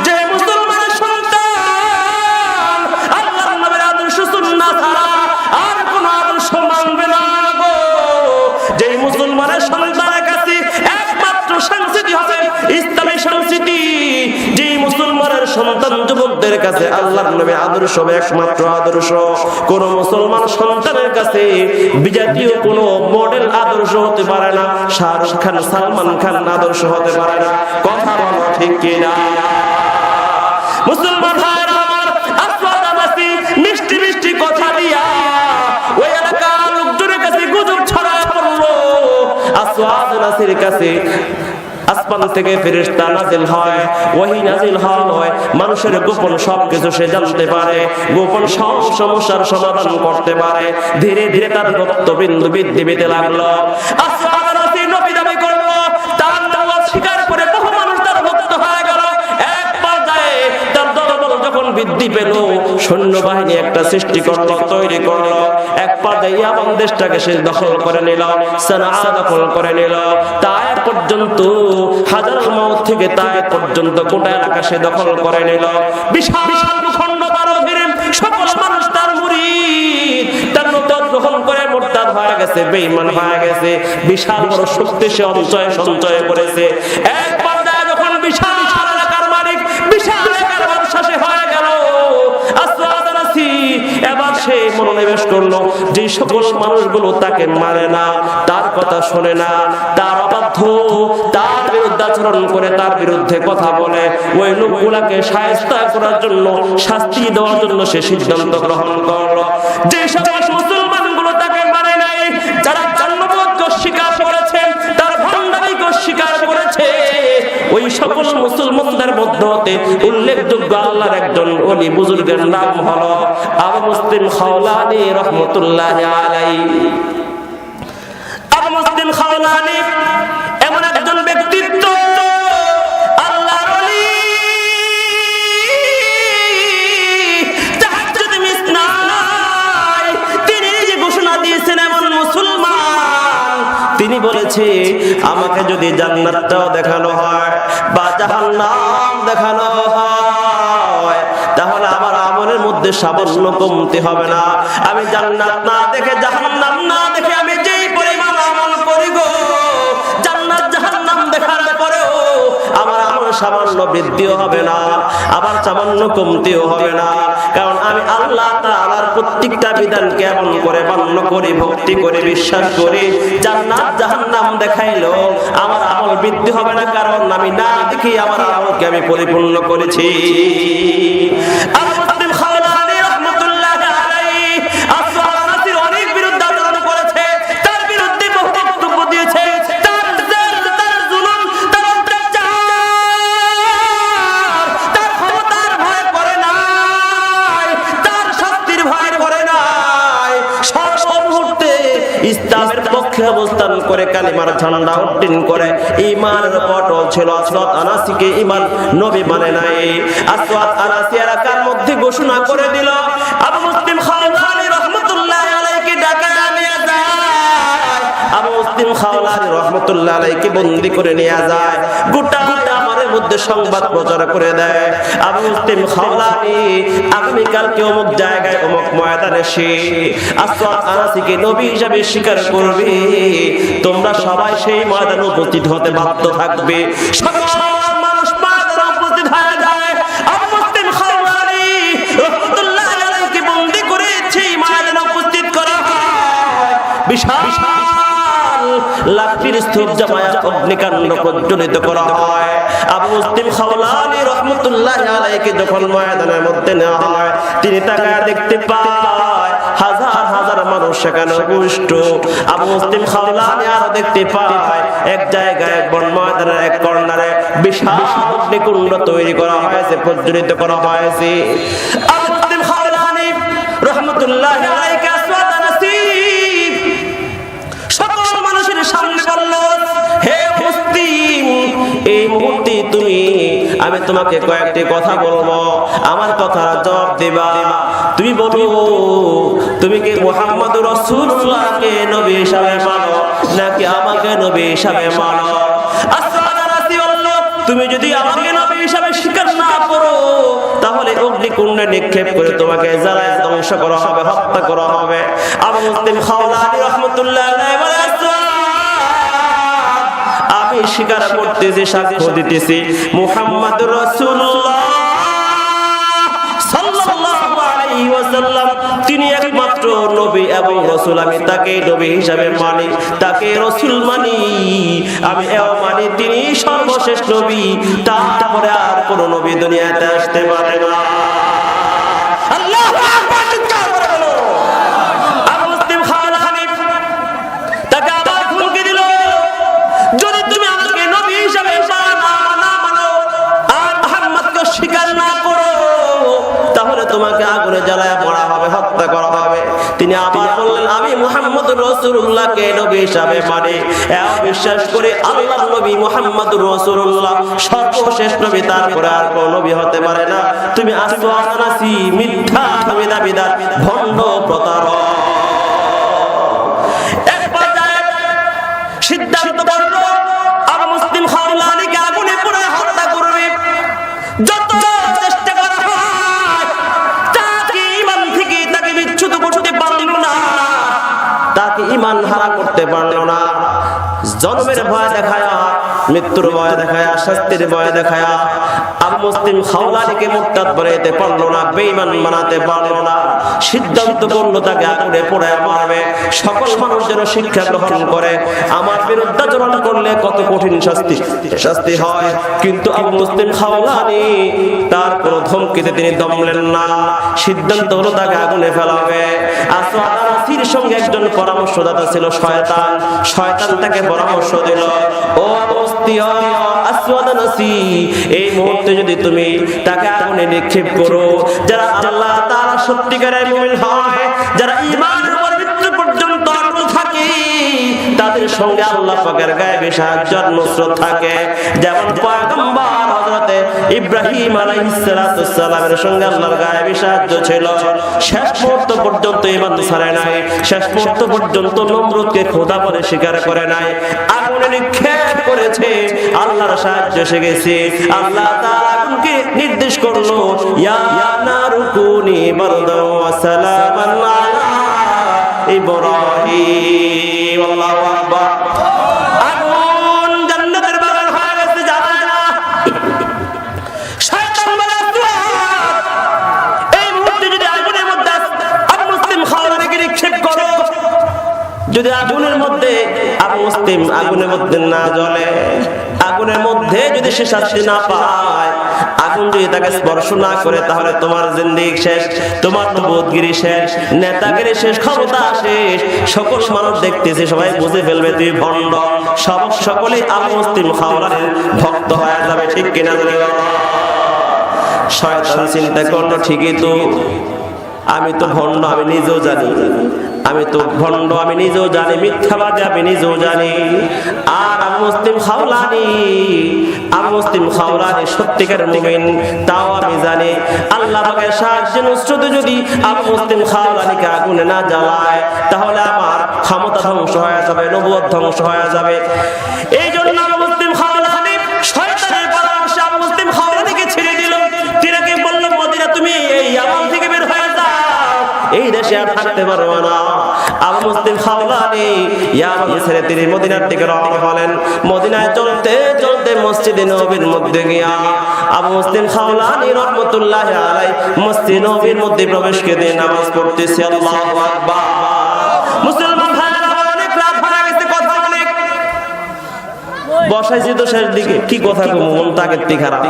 যেই মুসলমানের সন্তান আল্লাহর নবীর আদর্শ সুন্নাহ ছাড়া আর কোনো আদর্শ মানবে না গো, যেই মুসলমানের সন্তানের কাছে একমাত্র সংস্কৃতি হবে ইসলামী সংস্কৃতি, যে মুসলমানের সন্তান যুবকদের কাছে আল্লাহর নবীর আদর্শ একমাত্র আদর্শ, কোন মুসলমান সন্তানের কাছে বিজাতীয় কোন মডেল আদর্শ হতে পারে না, শাহরুখ খান সালমান খান আদর্শ হতে পারে না। কথা বলো ঠিক কিনা? মুসলমান ভাইরা আমার, আসওয়াদ আবাসী মিষ্টি মিষ্টি কথা দিয়া ওই এলাকার লোকজনের কাছে গুজব ছড়ায় পড়লো। আসওয়াদ নাসির কাছে আসমান থেকে ফেরেশতা নাজিল হয়, ওহী নাজিল হয়, মানুষের গোপন সবকিছু সে জানতে পারে, গোপন সব সমস্যার সমাধান করতে পারে। ধীরে ধীরে তার রক্তবিন্দু বৃদ্ধি পেতে লাগলো। আসমান নাজিল নবী দাবি করলো, তার দাওয়াত স্বীকার করে বহু মানুষ তার ভক্ত হয়ে গেল। এক পর্যায়ে তার দলবল যখন বৃদ্ধি পেল, সৈন্যবাহিনী একটা সৃষ্টি করলো, তৈরি করলো। এক পর্যায়ে ইয়ামান দেশটাকে সে দখল করে নিল, সানাআ দখল করে নিল। তায়েফ পর্যন্ত, হাজার মাউত থেকে তায়েফ পর্যন্ত গোটা এলাকা সে দখল করে নিল। বিশাল ভূখণ্ড পারো ধরে সকল মানুষ তার মুরিদ, তার নূতন গ্রহণ করে মুরতাদ হয়ে গেছে, বেঈমান হয়ে গেছে। বিশাল বড় শক্তি সে সঞ্চয় করেছে। এক পর্যায়ে যখন বিশাল এলাকার মালিক, বিশাল এলাকার বাদশা হয়ে গেল, আসওয়াদ নাসি এবার সে মনোনিবেশ করলো যে সকল মানুষগুলো তাকে মানে না, তার কথা শোনে না, তার অবাধ্য, তার বিরুদ্ধে আচরণ করে, তার বিরুদ্ধে কথা বলে, ওই লোকগুলাকে শায়েস্তা করার জন্য, শাস্তি দেওয়ার জন্য সে সিদ্ধান্ত গ্রহণ করলো। যে সকল মুসলমানগুলো তাকে মানে নাই, যারা জন্মবোধকে স্বীকার করেছে, তার ভণ্ডামিকে স্বীকার করেছে, ওই সকল মুসলমানদের মধ্যে হতে উল্লেখযোগ্য আল্লাহর একজন ওলি বুজুর্গের নাম হলো আবু মুসলিম খাওলানী রাহমাতুল্লাহি আলাইহি। আবু মুসলিম খাওলানী এমন একজন ব্যক্তিত্ব, আল্লাহর ওলি, তাহাজ্জুদ মিস নাই। তিনি নিজে ঘোষণা দিয়েছেন এমন মুসলমান, তিনি বলেছে আমাকে যদি জান্নাতটাও দেখানো হয় বা জাহান্নাম দেখানো হয়, তাহলে আমার আমলের মধ্যে সামান্য কমতি হবে না। আমি জান্নাত না দেখে, জাহান্নাম না দেখে আমি যেই পরিমাণ আমল করি গো, জান্নাত জাহান্নাম দেখার পরেও আমার আমল সামান্য বৃদ্ধিও হবে না, আবার সামান্য কমতিও হবে না। কারণ আমি আল্লাহ তাআলার প্রত্যেকটা বিধানকে এমন করে মান্য করি, ভক্তি করে, বিশ্বাস করি। জান্নাত জাহান্নাম দেখাইলো আমার আমল বৃদ্ধি হবে না, কারণ আমি না দেখি আমার আমলকে আমি পরিপূর্ণ করেছি। ইসলামের পক্ষে অবস্থান করে কালিমার ঝান্ডা উড্ডীন করে ঈমানের পটল ছিল। আসওয়াদ আনাসিকে ঈমান নবী মানে নাই। আসওয়াদ আনাসি এলাকার মধ্যে ঘোষণা করে দিল, আবু মুসলিম খাওলানি রহমাতুল্লাহ আলাইহি ঢাকা নিয়ে যায়। আবু মুসলিম খাওলানি রহমাতুল্লাহ আলাইহি বন্দী করে নিয়ে যায়, গোটা আমাদের মধ্যে সংবাদ প্রচার করে দেয়, আবু মুসলিম খাওলানি আগামী কালকে অমুক জায়গায় অমুক ময়দানে সে আসওয়াদ আনাসিকে নবী হিসাবে স্বীকার করবে, তোমরা সবাই সেই ময়দানে উপস্থিত হতে বাধ্য থাকবে। সকল মানুষ ময়দানে উপস্থিত হয়ে যায়। আবু মুসলিম খাওলানি রহমাতুল্লাহ আলাইহি বন্দী করে সেই ময়দানে উপস্থিত করা হয়। বিশাল লাঠির স্তূপ জামায়া অগ্নিকাণ্ড প্রজ্বলিত করা হয়। আবু মুসলিম খাওলানি রহমাতুল্লাহ আলাইহি যখন ময়দানের মধ্যে নেওয়া হয়, তিনি তাকায় দেখতে পায় হাজার হাজার মানুষ সেখানে উপস্থিত। আবু মুসলিম খাওলানি আরো দেখতে পায় এক জায়গায় বন ময়দানের এক কর্নারে বিশাল অগ্নিকুণ্ড তৈরি করা হয়েছে, প্রজ্বলিত করা হয়েছে। আবু মুসলিম খাওলানি রহমাতুল্লাহ আলাইহি আসওয়াদ আনাসি সকল মানুষের সামনে বলল, হে মুসলিম, এই মুহূর্তে আমি তোমাকে কয়েকটি কথা বলবো, আমার কথার জবাব দিবা। তুমি বলো, তুমি কি মুহাম্মদুর রাসূলুল্লাহকে নবী হিসাবে মানো নাকি আমাকে নবী হিসাবে মানো? আসওয়াদ আনাসি বলল, তুমি যদি আমাকে নবী হিসাবে স্বীকার না করো তাহলে অগ্নিকুণ্ডে নিক্ষেপ করে তোমাকে জ্বালায় ধ্বংস করা হবে, হত্যা করা হবে। আবু মুসলিম খাওলানি রাহমাতুল্লাহ আলাইহি বলে, আমি স্বীকার করতেছি, সাক্ষ্য দিতেছি মুহাম্মদুর রাসূলুল্লাহ সাল্লাল্লাহু আলাইহি ওয়াসাল্লাম তিনি একমাত্র নবী এবং রাসূল। আমি তাকে নবী হিসাবে মানি, তাকে রাসূল মানি, আমি এও মানি তিনি সর্বশেষ নবী, তারপরে আর কোন নবী দুনিয়াতে আসতে পারে না। আল্লাহু আকবার! চিৎকার করে বলো। আবু মুসলিম খাওলানি তাকে আবার হুমকি দিল, যদি তুমি আমাকে নবী হিসাবে মানো আর মুহাম্মদকে স্বীকার না করো তাহলে তোমাকে আগুনে জ্বালায় পড়া হবে, হত্যা করা হবে। তিনি আবার বললেন, আমি মুহাম্মদুর রাসূলুল্লাহকে নবী হিসাবে মানি, বিশ্বাস করে আল্লাহর নবী মুহাম্মদুর রাসূলুল্লাহ সর্বশেষ নবী, তারপরে আর কোন নবী হতে পারে না। তুমি আসওয়াদ আনাসি মিথ্যা দাবিদার, ভণ্ড প্রতারক। সিদ্ধান্ত করল আবু মুসলিম খাওলানিকে আগুনে পুড়ে হত্যা করবে। যত চেষ্টা করা হয় তাকে ঈমান থেকে তাকে বিচ্যুত করতে পারল না, তাকে ঈমান হারা করতে পারল না। জন্মের ভয় দেখায়া, মৃত্যুর ভয় দেখায়া, শাস্তির ভয় দেখায়া আবু মুসলিম খাওলানিকে মুরতাদ বানাতে পারলো না, বেঈমান বানাতে পারলো না। সিদ্ধান্ত করলো তাকে আগুনে পোড়ায় মারবে। সকল মানুষ যেন শিক্ষা গ্রহণ করে, আমার বিরুদ্ধাচরণ করলে কত কঠিন শাস্তি হয়। কিন্তু আবু মুসলিম খাওলানি তার কোন ধমকিতে তিনি দমলেন না। সিদ্ধান্ত হলো তাকে আগুনে ফেলাবে। আসওয়াদ আনাসির সঙ্গে একজন পরামর্শদাতা ছিল শয়তান। শয়তান তাকে পরামর্শ দিল, ও আসওয়াদ আনাসি, এই মুহূর্তে যদি তুমি তাকে আগুনে নিক্ষেপ করো, যারা আল্লাহ তাআলা সত্যিকারের মুমিন হয়, যারা ঈমানের উপর মৃত্যু পর্যন্ত অটল থাকে, তাদের সঙ্গে আল্লাহ পাকের গায়েবী সাহায্য আর নুসরত থাকে। যেমন পয়গম্বর হযরতে ইব্রাহিম আলাইহিস সালাতু সালামের সঙ্গে আল্লাহর গায়েবী সাহায্য ছিল। শেষ মুহূর্ত পর্যন্ত ঈমান ছাড়ে নাই, শেষ মুহূর্ত পর্যন্ত নমরুদকে খোদা বলে স্বীকার করে নাই, আগুনে নিক্ষেপ করেছে, আল্লাহর সাহায্য এসে গেছে। আল্লাহ তাআলা আগুনকে নির্দেশ করলো, ইয়া নারু কুনি বারদান ওয়া সালামান আলা ইব্রাহিম। আল্লাহু আকবার! আগুন জান্নাতের বাগান হয়ে গেছে, জানা না। শয়তান বলে, এই মুহূর্তে যদি আগুনের মধ্যে আবু মুসলিম খাওলানিকে নিক্ষেপ করো, যদি আগুনের মধ্যে আবু মুসলিম আগুনের মধ্যে না জ্বলে, আগুনের মধ্যে যদি সে শাস্তি না পায়, আগুন যদি তাকে স্পর্শ না করে, তাহলে তোমার জিন্দেগি শেষ, তোমার নবুয়তগিরি শেষ, নেতাগিরি শেষ, ক্ষমতা শেষ। সকল মানুষ দেখতেছে, সবাই বুঝে ফেলবে তুই ভণ্ড। সকলেই আবু মুসলিম খাওলানির ভক্ত হয়ে যাবে, ঠিক কিনা? শয়তান চিন্তা করলো, ঠিকই তো আমি তো ভণ্ড, আমি নিজেও জানি, আমি তো ভণ্ড, আমি নিজেও জানি, মিথ্যাবাদী আমি নিজেও জানি। আর আবু মুসলিম খাওলানি, আবু মুসলিম খাওলানি সত্যিকারের মুমিন, তাও আমি জানি। আল্লাহ পাকের সাহায্য নুসরত যদি আবু মুসলিম খাওলানিকে আগুনে না জ্বালায়, তাহলে আমার ক্ষমতা ধ্বংস হয়ে যাবে, নবুয়ত ধ্বংস হয়ে যাবে। এই জন্য আবু মুসলিম খাওলানি শয়তানের পরামর্শে আবু মুসলিম খাওলানিকে ছেড়ে দিল। তিনাকে বলল, মদিনা তুমি এই ইয়ামান থেকে বের হয়ে যাও, এই দেশে আর থাকতে পারবে না। আবু মুসলিম খাওলানি ইয়ামান ছেড়ে তিনি মদিনার দিকে রওনা হলেন। মদিনায় চলতে চলতে মসজিদে নববীর মধ্যে গিয়া আবু মুসলিম খাওলানি রাহমাতুল্লাহি আলাইহি মসজিদে নববীর মধ্যে প্রবেশ করে নামাজ পড়তেছে। আল্লাহু আকবার। মুসলমান ভাইরা, অনেক রাত হয়ে গেছে, কথা অনেক বসাইছি তো শেষ দিকে, কি কথা কম, মন তাকে খারাপ।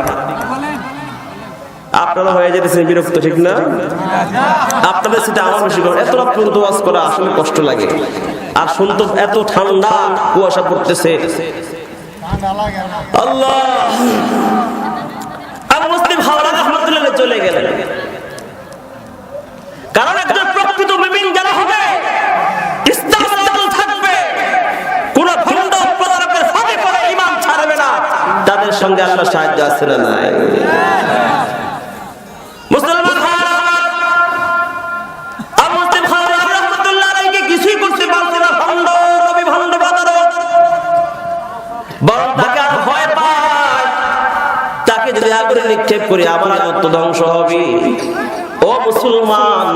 আপনারা হয়ে যেতেছেন বিরক্ত, ঠিক না? আপনাদের সেটা আমার বেশি করে, এত রাত পর্যন্ত ওয়াজ করা আসলে কষ্ট লাগে। আর শুনতো এত ঠান্ডা কুয়াশা পড়তেছে। আল্লাহ, আবু মুসলিম খাওলানি রাহমাতুল্লাহ চলে গেলেন। কারণ একজন প্রকৃত মুমিন যারা হবে, ইসলামের আদল থাকবে, কোন ভণ্ড প্রতারকের ফাঁদে পড়ে ঈমান ছাড়বে না, তাদের সঙ্গে আল্লাহ সাহায্য আছে না নাই? মুসলমান ভাইরা, আবু মুসলিম খাওলানি রাহমাতুল্লাহ আলাইহি কিছুই করতে পারছে না। ভণ্ড নবী, ভণ্ড প্রতারক, বরং তাকে আর ভয় পায়, তাকে যদি আগুনে নিক্ষেপ করি আমার আত্ম ধ্বংস হবে। ও মুসলমান,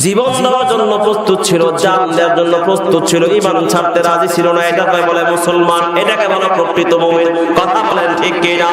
জীবন দেওয়ার জন্য প্রস্তুত ছিল, জান দেওয়ার জন্য প্রস্তুত ছিল, ঈমান ছাড়তে রাজি ছিল না। এটাকে বলে মুসলমান, এটাকে বলে প্রকৃত মুমিন। কথা বলেন ঠিক কিনা?